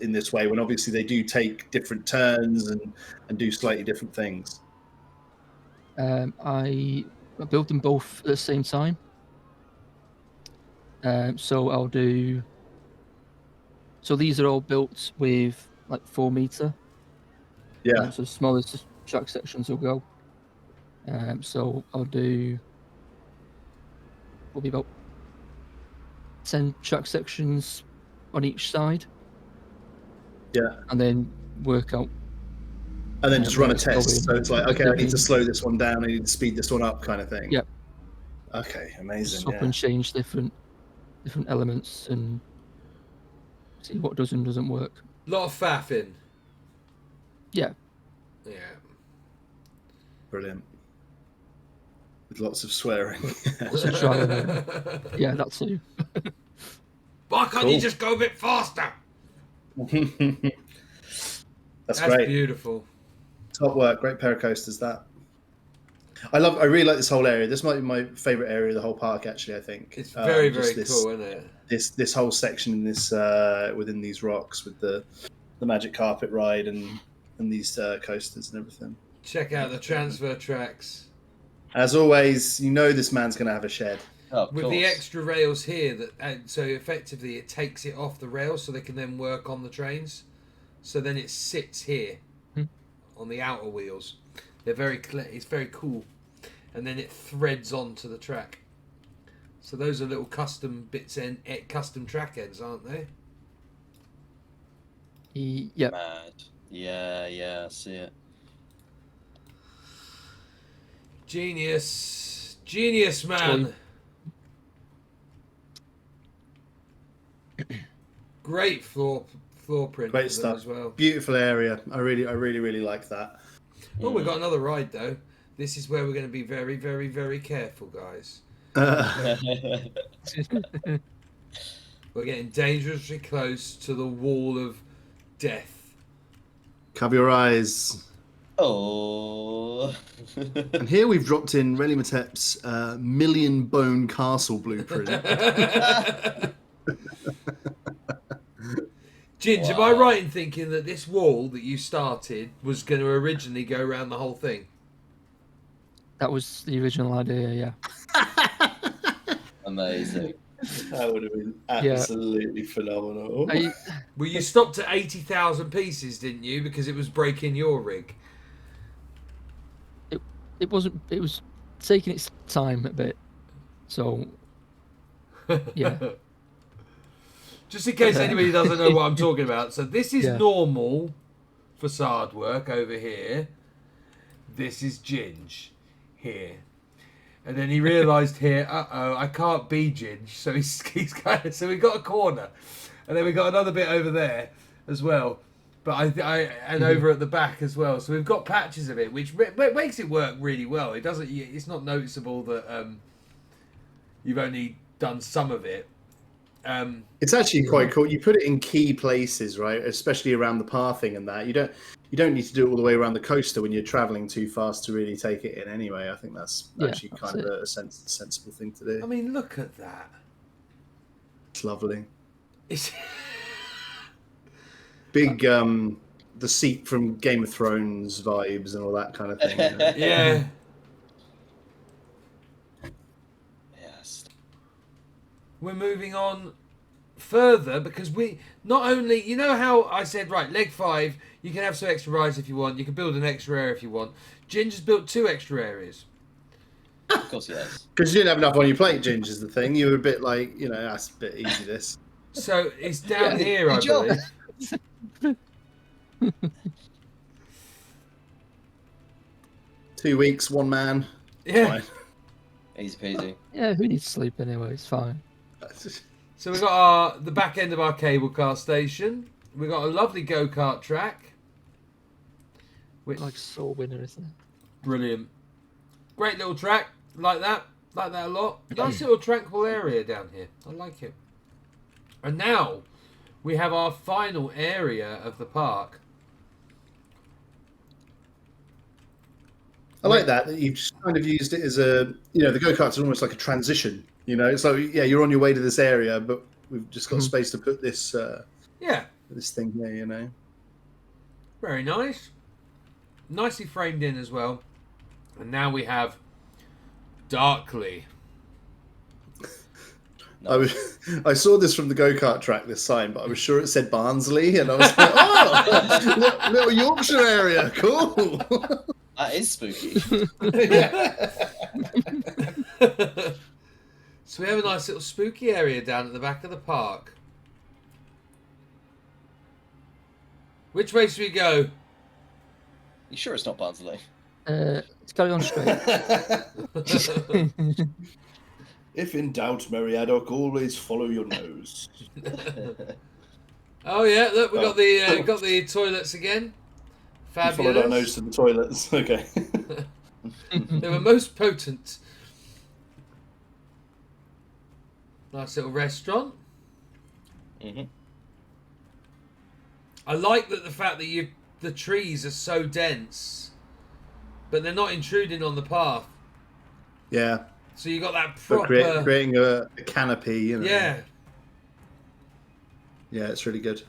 in this way when obviously they do take different turns and do slightly different things? I build them both at the same time. So I'll do. So these are all built with like 4 meter. Yeah. So the smallest track sections will go. So I'll do. Will be about 10 track sections on each side. Yeah. And then work out. And then just run a test. So it's like, okay, I need to Different- slow this one down. I need to speed this one up, kind of thing. Yep. Okay, amazing. Swap and change different elements and see what does and doesn't work. Lot of faffing. Yeah. Yeah. Brilliant. With lots of swearing. Lots of trial and error. Yeah, that too. Why can't you just go a bit faster? That's That's great. beautiful. Top work. Great pair of coasters, that. I really like this whole area. This might be my favorite area of the whole park, actually, I think. It's very, Just very cool, isn't it? This whole section in this within these rocks with the magic carpet ride and these coasters and everything. Check out the transfer tracks. As always, you know this man's going to have a shed. Oh, With the extra rails here, so effectively it takes it off the rails so they can then work on the trains. So then it sits here on the outer wheels. They're very it's very cool. And then it threads onto the track. So those are little custom bits and custom track ends, aren't they? Yep. Mad. Yeah, I see it. Genius, man. Great floor print. Great stuff as well. Beautiful area. I really like that. Oh, we've got another ride though. This is where we're going to be very, very, very careful, guys. We're getting dangerously close to the wall of death. Cover your eyes. Oh. And here we've dropped in Rellimetep's Million Bone Castle blueprint. Ginge, am I right in thinking that this wall that you started was going to originally go around the whole thing? That was the original idea, yeah. Amazing. That would have been absolutely phenomenal. Well, you stopped at 80,000 pieces, didn't you? Because it was breaking your rig. It wasn't. It was taking its time a bit. So, yeah. Just in case anybody doesn't know what I'm talking about. So this is normal facade work over here. This is Ginge here. And then he realised here, I can't be Ginge. So he's kind of, so we got a corner. And then we got another bit over there as well. and over at the back as well. So we've got patches of it, which makes it work really well. It doesn't. It's not noticeable that you've only done some of it. It's actually quite cool. You put it in key places, right? Especially around the pathing and that. You don't need to do it all the way around the coaster when you're traveling too fast to really take it in anyway. I think that's actually kind of a sensible thing to do. I mean, look at that. It's lovely. It's big, the seat from Game of Thrones vibes and all that kind of thing. You know? Yeah. Yes. We're moving on further because we not only, you know how I said, right, leg 5, you can have some extra rides if you want, you can build an extra area if you want. Ginger's built 2 extra areas. Of course he has. Because you didn't have enough on your plate, Ginger's the thing. You were a bit like, that's a bit easy, this. So it's down here, I believe. 2 weeks, 1 man. Yeah. Fine. Easy peasy. Yeah, who needs sleep anyway? It's fine. So we've got the back end of our cable car station. We've got a lovely go-kart track. Which, Like Soul Winner, isn't it? brilliant. Great little track. Like that a lot. Nice little tranquil area down here. I like it. And now we have our final area of the park. I like that you've just kind of used it as a, the go-karts are almost like a transition. It's like, you're on your way to this area, but we've just got space to put this this thing here, Very nice. Nicely framed in as well. And now we have Darkly. I saw this from the go-kart track this time, but I was sure it said Barnsley, and I was like, oh, little Yorkshire area, cool. That is spooky. So we have a nice little spooky area down at the back of the park. Which way should we go? You sure it's not Barnsley? Let's carry on straight. If in doubt, Meriadoc, always follow your nose. Oh yeah, look, we got the toilets again. We followed our nose to the toilets. Okay. They were most potent. Nice little restaurant. Mm-hmm. I like the fact that the trees are so dense, but they're not intruding on the path. Yeah. So you got that But proper creating a canopy, Yeah. Yeah, it's really good.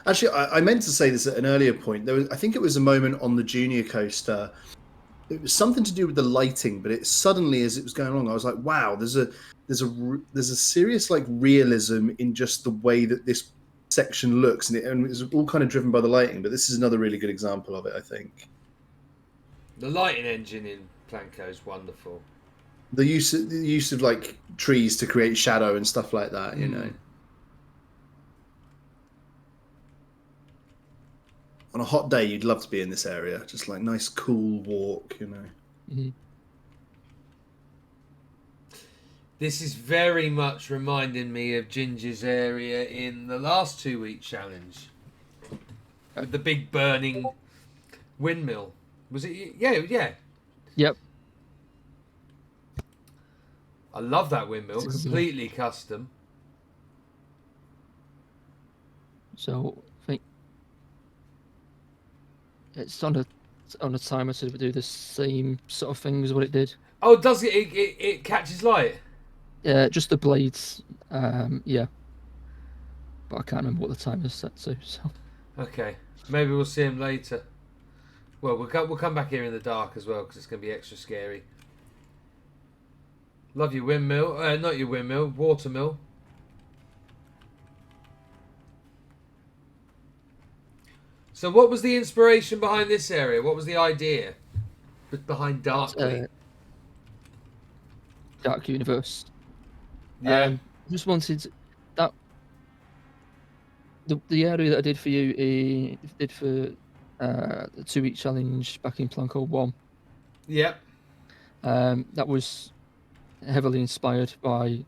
Actually, I meant to say this at an earlier point. I think it was a moment on the junior coaster. It was something to do with the lighting, but it suddenly, as it was going along, I was like, "Wow, there's a serious like realism in just the way that this section looks," and it's all kind of driven by the lighting. But this is another really good example of it, I think. The lighting engine in Planko is wonderful. The use of like trees to create shadow and stuff like that, you know. On a hot day, you'd love to be in this area. Just like nice, cool walk, Mm-hmm. This is very much reminding me of Ginger's area in the last 2-week challenge. With the big burning windmill. Was it? Yeah. Yep. I love that windmill. Completely custom. So I think it's on a timer to do the same sort of thing as what it did. Oh, does it? It catches light? Yeah, just the blades. Yeah. But I can't remember what the timer's set to. So. Okay, maybe we'll see him later. Well, we'll come back here in the dark as well because it's going to be extra scary. Love your windmill. Not your windmill, watermill. So what was the inspiration behind this area? What was the idea behind Darkly? Dark Universe. Yeah. Just wanted that the area that I did for you, did for the 2-week challenge back in Planko 1. Yep. That was heavily inspired by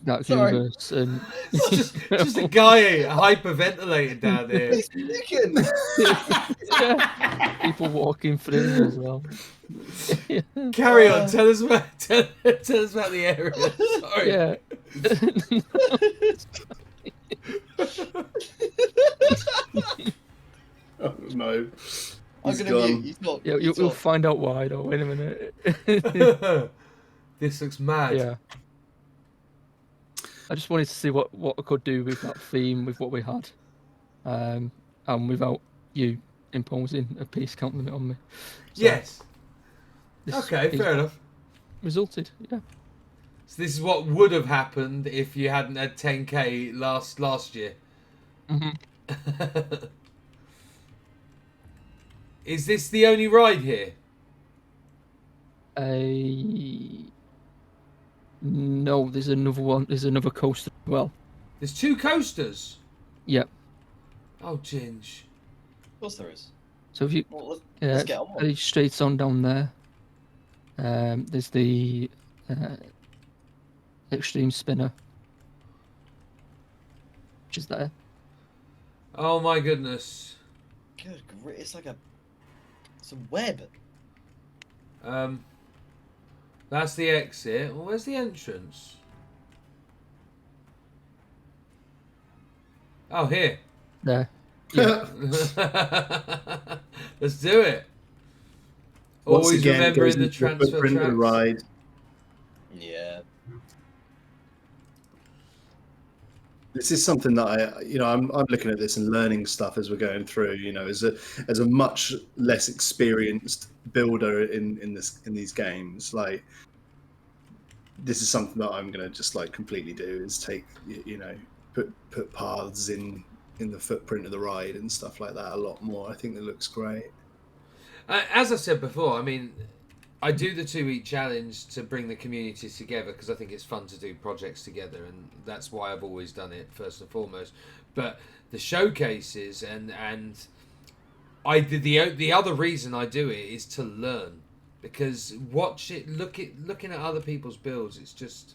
Dark Sorry. Universe, and It's just a guy hyperventilating down there. He's speaking. yeah, people walking through as well. Carry on. Tell us about the area. Sorry. Yeah. Oh no. I'm He's gonna gone. mute. He's not. Yeah, he's you'll not. find out why. Though. Wait a minute. This looks mad. Yeah. I just wanted to see what I could do with that theme, with what we had, and without you imposing a piece count limit on me. So Yes. this Okay, is fair what enough. Resulted, yeah. So this is what would have happened if you hadn't had 10k last year. hmm Is this the only ride here? No, there's another one. There's another coaster as well. There's 2 coasters. Yep. Oh, Ginge. Of course there is. So if you Well, let's get on. head straight on down there. There's the extreme spinner, which is there. Oh my goodness. Good. It's like it's a web. That's the exit. Well, where's the entrance? Oh, here. There. Yeah. Let's do it. Once Always again, remembering goes the into transfer footprint of the tracks. ride. Yeah. This is something that I'm looking at this and learning stuff as we're going through. As a much less experienced builder in these games, like this is something that I'm gonna just like completely do is take put paths in the footprint of the ride and stuff like that a lot more. I think that looks great. As I said before, I mean, I do the 2-week challenge to bring the communities together because I think it's fun to do projects together, and that's why I've always done it first and foremost. But the showcases and I did the other reason I do it is to learn, because looking at other people's builds, it's just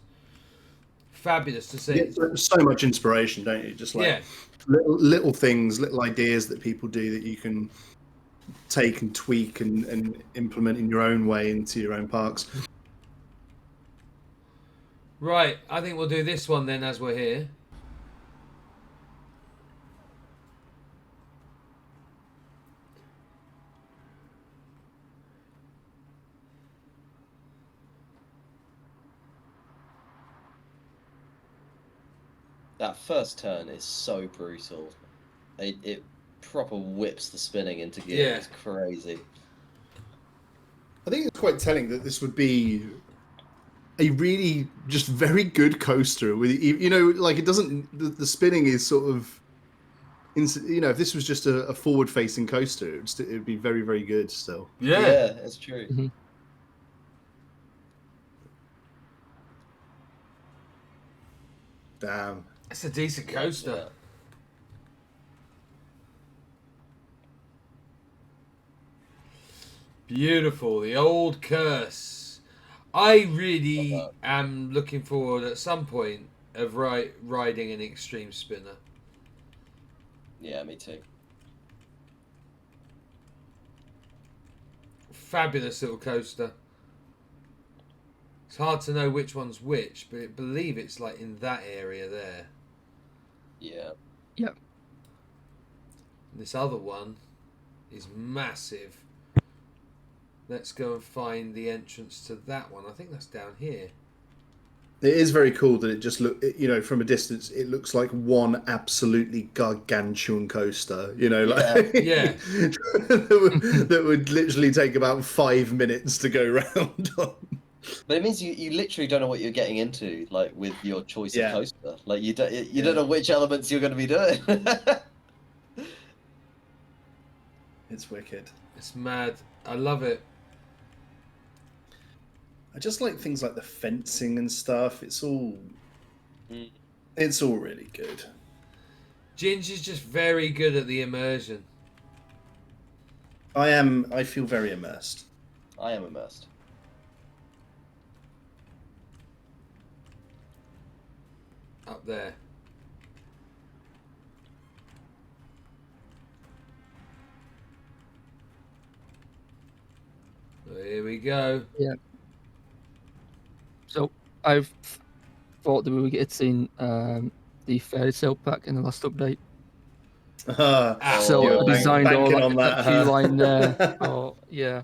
fabulous to see. You get so much inspiration, don't you? Just like Yeah. little things, little ideas that people do that you can take and tweak and implement in your own way into your own parks. Right, I think we'll do this one then as we're here. That first turn is so brutal. It proper whips the spinning into gear. Yeah. It's crazy. I think it's quite telling that this would be a really just very good coaster with like it doesn't the spinning is sort of if this was just a forward facing coaster it'd be very, very good still. Yeah, that's true. Mm-hmm. Damn. It's a decent coaster. Yeah. Beautiful, the old curse. I really am looking forward at some point of riding an extreme spinner. Yeah, me too. Fabulous little coaster. It's hard to know which one's which, but I believe it's like in that area there. Yeah. Yep. And this other one is massive. Let's go and find the entrance to that one. I think that's down here. It is very cool that it just from a distance it looks like one absolutely gargantuan coaster, like Yeah. that would literally take about 5 minutes to go round on. But it means you literally don't know what you're getting into, like with your choice Yeah. of coaster. Like you don't know which elements you're going to be doing. It's wicked. It's mad. I love it. I just like things like the fencing and stuff. It's all really good. Ginge is just very good at the immersion. I feel very immersed. I am immersed. up there. So here we go. Yeah. So I've thought that we were getting the fairy tale pack in the last update. So you I were designed all banking on that that. queue huh? line there. Oh yeah.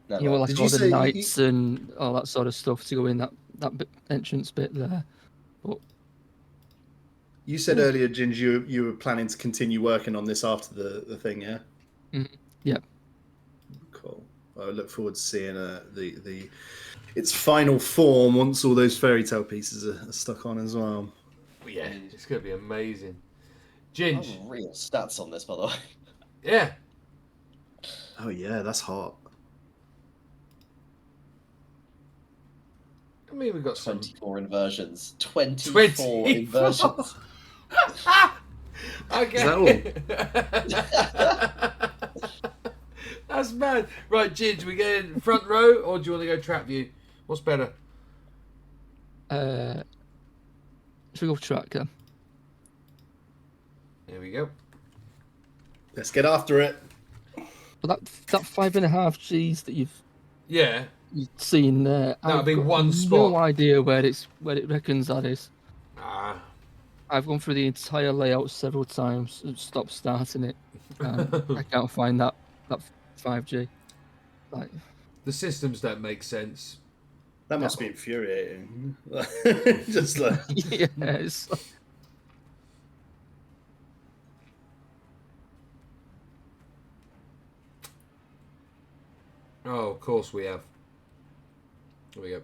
Never. You know, like Did all you the say you- knights and all that sort of stuff to go in that entrance bit there. But You said Yeah. earlier, Ginger, you were planning to continue working on this after the thing, yeah? yeah, Cool. I look forward to seeing its final form once all those fairy tale pieces are stuck on as well. Yeah, it's going to be amazing. Ginge. Real stats on this, by the way. Yeah. Oh yeah, that's hot. I mean, we've got some... 24 inversions. 24 inversions. Okay. That's mad. Right, Ginge, we get in front row, or do you want to go trap view? What's better? should we go track then? Here we go. Let's get after it. But that 5.5 Gs that you've seen there, That'll I've be got one spot. no idea where it reckons that is. Ah. I've gone through the entire layout several times and stopped starting it. I can't find that 5G. Like, The systems don't make sense. That must be infuriating. Just like yes. Oh, of course we have. Here we go.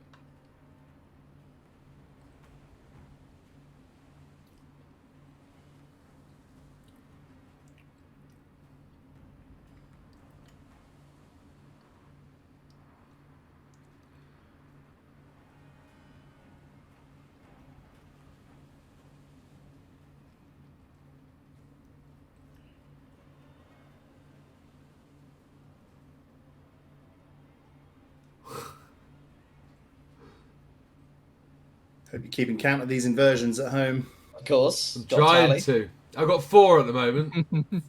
hope you're keeping count of these inversions at home. Of course. I'm got trying tally. to. I've got 4 at the moment.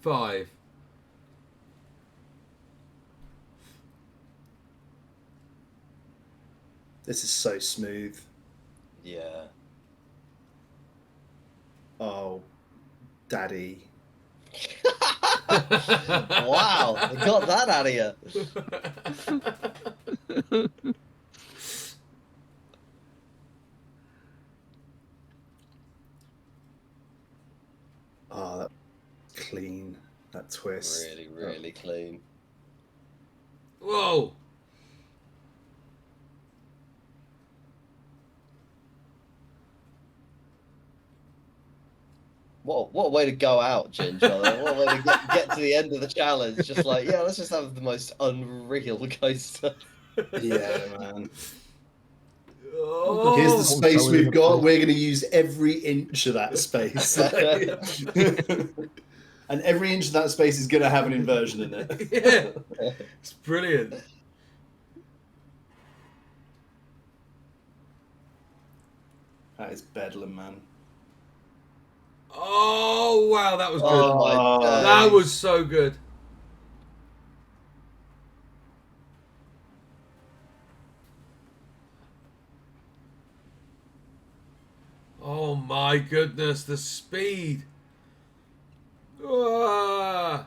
5. This is so smooth. Yeah. Oh, daddy. Wow, they got that out of you. Oh, that clean. That twist. Really, really clean. Whoa. What a way to go out, Ginger. What a way to get to the end of the challenge. Just like, yeah, let's just have the most unreal coaster. Yeah, man. Oh. Here's the space we've got. We're going to use every inch of that space. And every inch of that space is going to have an inversion in it. Yeah. It's brilliant. That is bedlam, man. Oh, wow, that was good. Oh my God. That was so good. Oh my goodness, the speed. Ah.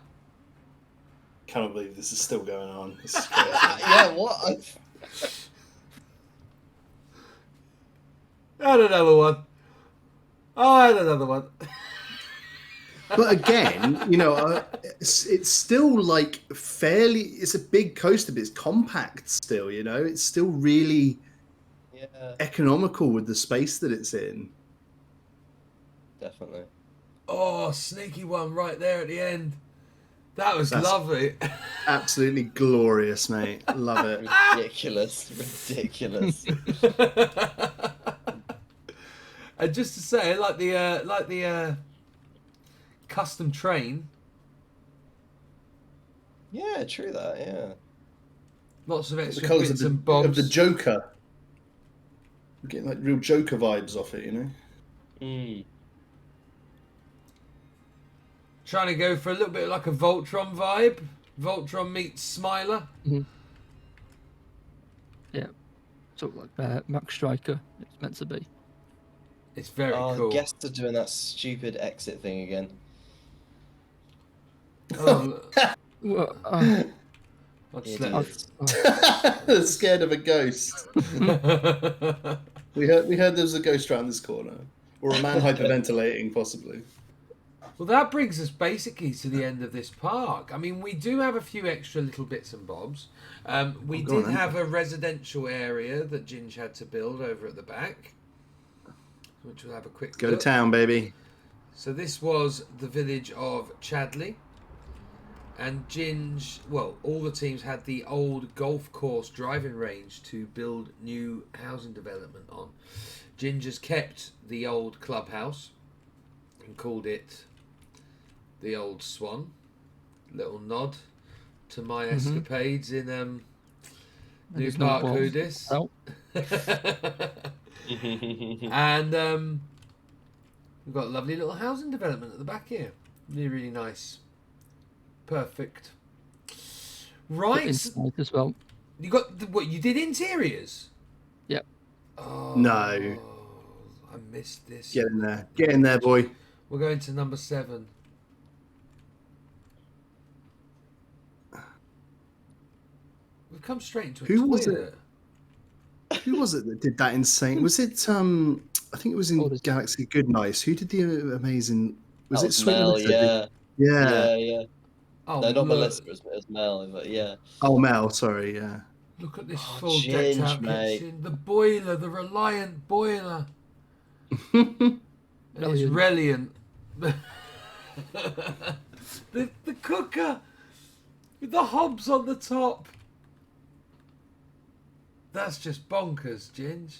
Can't believe this is still going on. This is crazy. Yeah, what? I had another one. I had another one. But again, you know, it's still like fairly. It's a big coaster, but it's compact still. You know, it's still really economical with the space that it's in. Definitely. Oh, sneaky one right there at the end. That's That's lovely. Absolutely glorious, mate. Love it. Ridiculous. Ridiculous. And just to say, like the custom train. Yeah, true that, yeah. Lots of The extra colours bits of and bobs. the Joker. We're getting like real Joker vibes off it, you know. Mm. Trying to go for a little bit like a Voltron vibe. Voltron meets Smiler. Yeah, sort of like Max Striker. It's meant to be. It's very Oh, cool. guests are doing that stupid exit thing again. Oh, Well, let's Idiots. They're scared of a ghost. We heard there was a ghost around this corner, or a man hyperventilating, possibly. Well, that brings us basically to the end of this park. I mean, we do have a few extra little bits and bobs. We go did on, have a residential area that Ginge had to build over at the back, which we'll have a quick Go look. to town, baby. So this was the village of Chadley. And Ginge, well, all the teams had the old golf course driving range to build new housing development on. Ginge has kept the old clubhouse and called it the Old Swan. Little nod to my escapades in New Park Hoodis. Oh, And we've got a lovely little housing development at the back here. Really, really nice. Perfect. Right. inside as well. You got what you did interiors? Yep. Oh, No. I missed this. Get in there. Get in there, boy. We're going to number 7. We've come straight into a Who was toilet. Who was it that did that insane? Was it I think it was in Oh, there's- Galaxy Goodnice. Who did the amazing? Was That it was Sweet Mel, Melissa? yeah. Yeah. Oh, No, not look, Melissa, it was Mel, but yeah. Oh, Mel. Sorry. Yeah. Look at this Oh, full decked out Ginge, mate. kitchen. The boiler, the Reliant boiler. It's Relliant. the cooker with the hobs on the top. That's just bonkers, Ginge.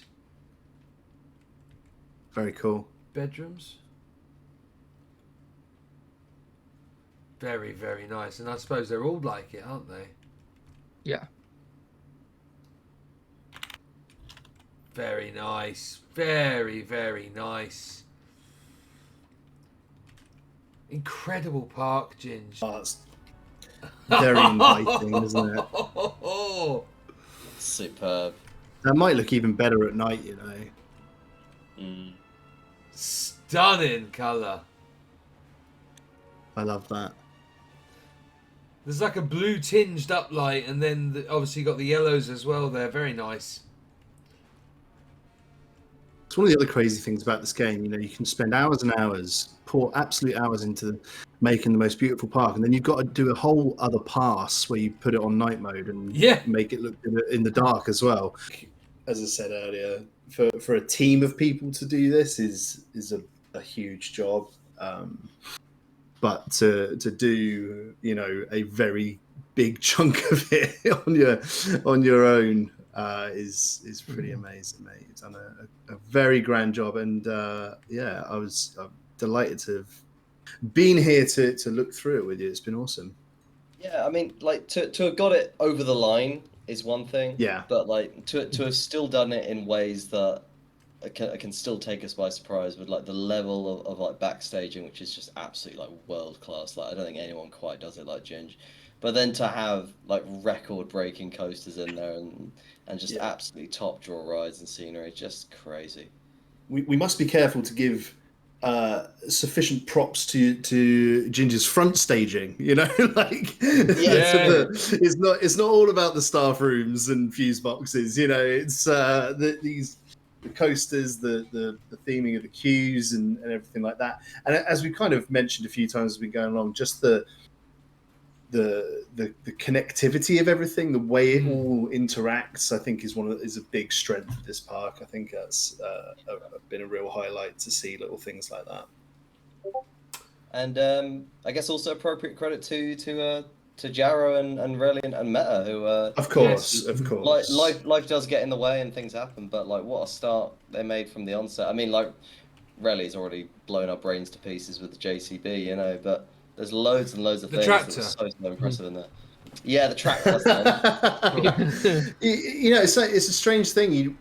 Very cool. Bedrooms. Very, very nice. And I suppose they're all like it, aren't they? Yeah. Very nice. Very, very nice. Incredible park, Ginge. Oh, that's very inviting, isn't it? Superb. That might look even better at night, you know. Mm. Stunning colour. I love that. There's like a blue tinged uplight, and then obviously you got the yellows as well there. Very nice. It's one of the other crazy things about this game. You know, you can spend hours and hours, pour absolute hours into making the most beautiful park, and then you've got to do a whole other pass where you put it on night mode and make it look in the dark as well. As I said earlier, for a team of people to do this is a huge job. But to do, you know, a very big chunk of it on your own is pretty amazing, mate. You've done a very grand job, and I'm delighted to have been here to look through it with you. It's been awesome. Yeah, I mean, like to have got it over the line is one thing. Yeah. But like to have still done it in ways that can still take us by surprise with like the level of like backstaging, which is just absolutely like world class. Like I don't think anyone quite does it like Ginge. But then to have like record breaking coasters in there and just absolutely top draw rides and scenery, just crazy. We must be careful to give sufficient props to Ginger's front staging, you know, like it's not all about the staff rooms and fuse boxes, you know. It's these coasters, the theming of the queues and everything like that. And as we kind of mentioned a few times as we've been going along, just the connectivity of everything, the way it all interacts, I think is a big strength of this park. I think that's been a real highlight to see little things like that. And I guess also appropriate credit to Jarrow and Relly and Meta, who of course. Like life does get in the way and things happen, but like what a start they made from the onset. I mean, like Relly's already blown our brains to pieces with the JCB, you know, but there's loads and loads of things that are so impressive in there. Yeah, the tractor. You know, it's a strange thing.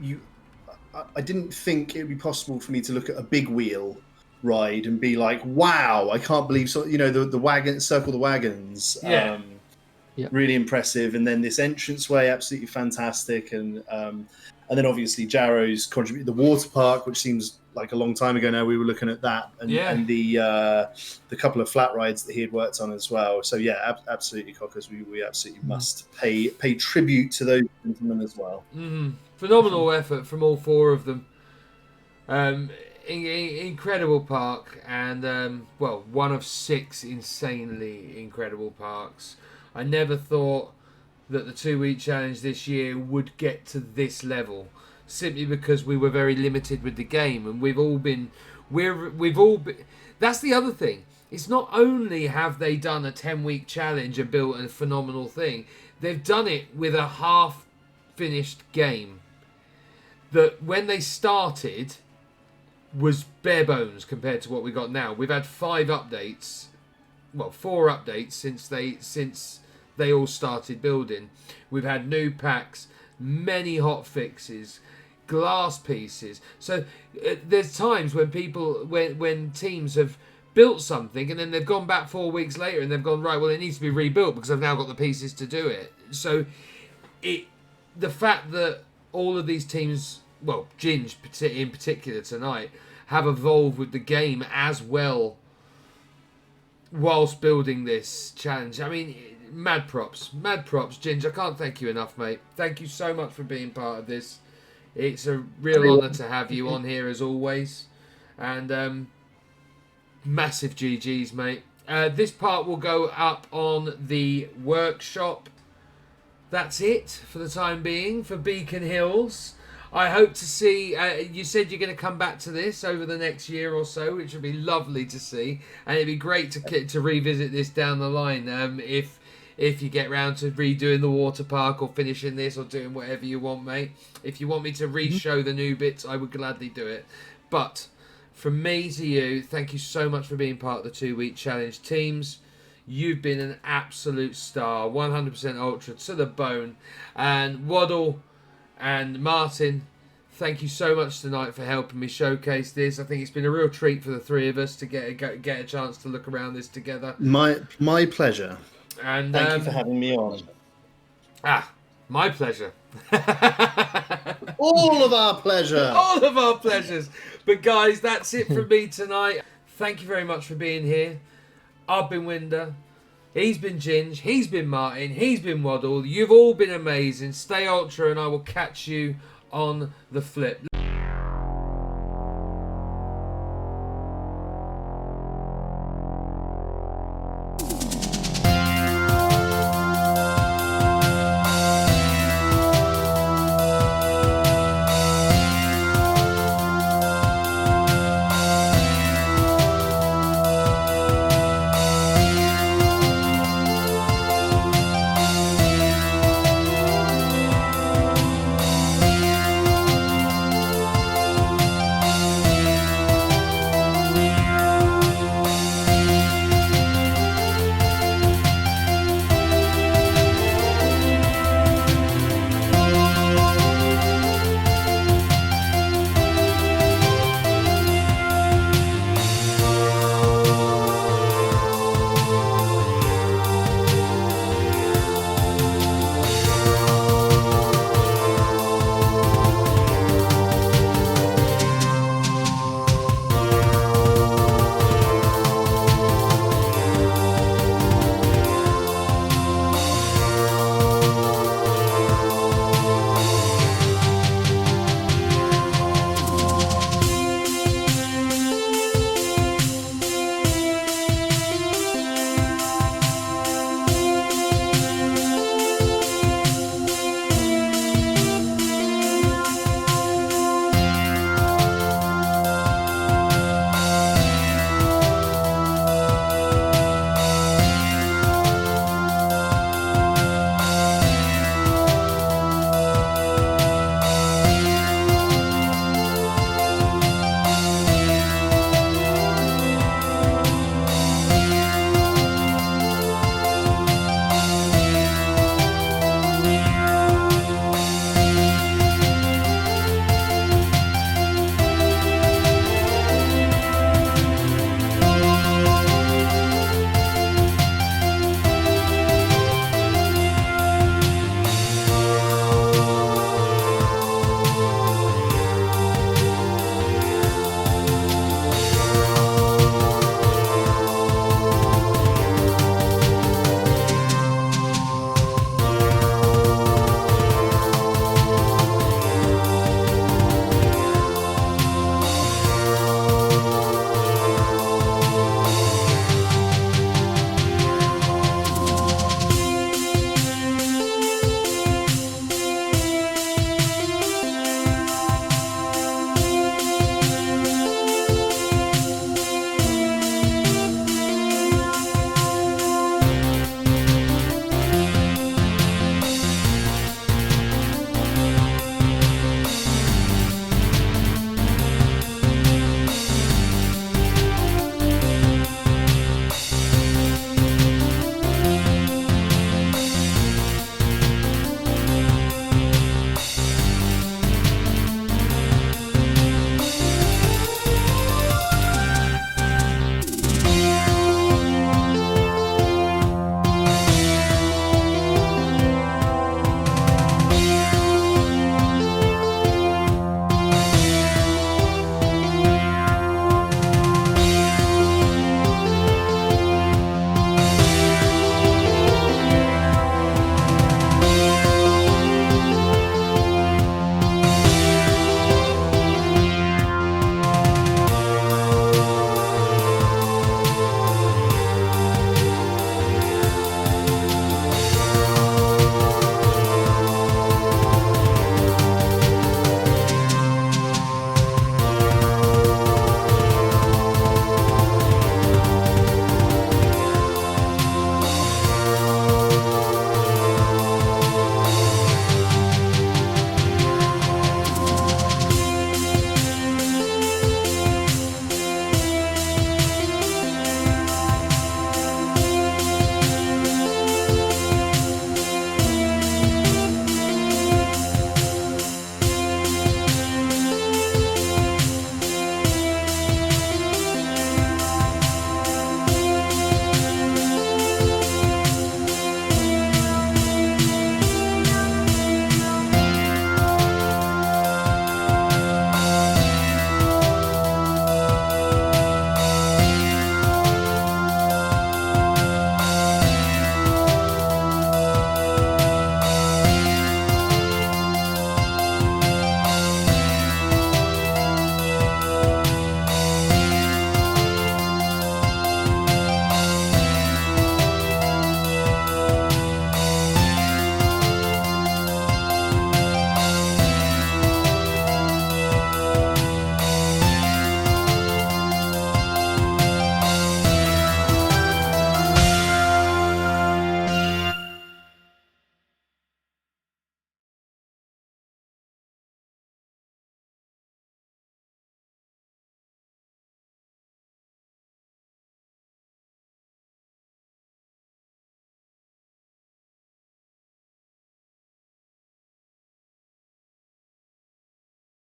I didn't think it would be possible for me to look at a big wheel ride and be like, wow, I can't believe the wagon, circle the wagons. Yeah. Yeah. Really impressive. And then this entranceway, absolutely fantastic. And then obviously Jarrow's contributed the water park, which seems like a long time ago now. We were looking at that, and the couple of flat rides that he had worked on as well. So yeah, absolutely, Cockers. We absolutely must pay tribute to those gentlemen as well. Phenomenal effort from all four of them. Incredible park, and one of 6 insanely incredible parks. I never thought that the 2-week challenge this year would get to this level, simply because we were very limited with the game, and we've all been. That's the other thing. It's not only have they done a 10-week challenge and built a phenomenal thing, they've done it with a half-finished game that when they started was bare bones compared to what we got now. We've had 4 updates since they all started building. We've had new packs, many hot fixes, glass pieces. So there's times when when teams have built something and then they've gone back 4 weeks later and they've gone, right, well, it needs to be rebuilt because I've now got the pieces to do it. So the fact that all of these teams, well, Ginge in particular tonight, have evolved with the game as well whilst building this challenge. I mean, mad props, Ginge. I can't thank you enough, mate. Thank you so much for being part of this. It's a real honour to have you on here as always, and massive GGs, mate. This part will go up on the workshop. That's it for the time being for Beacon Hills. I hope to see, you said you're going to come back to this over the next year or so, which would be lovely to see. And it'd be great to revisit this down the line if you get round to redoing the water park or finishing this or doing whatever you want, mate. If you want me to re-show the new bits, I would gladly do it. But from me to you, thank you so much for being part of the 2-week challenge. Teams, you've been an absolute star, 100% ultra to the bone. And Waddle and Martin, thank you so much tonight for helping me showcase this. I think it's been a real treat for the 3 of us to get a chance to look around this together. My pleasure. And Thank you for having me on. My pleasure. All of our pleasure. All of our pleasures. But guys, that's it from me tonight. Thank you very much for being here. I've been Winder. He's been Ginge. He's been Martin. He's been Waddle. You've all been amazing. Stay ultra and I will catch you on the flip.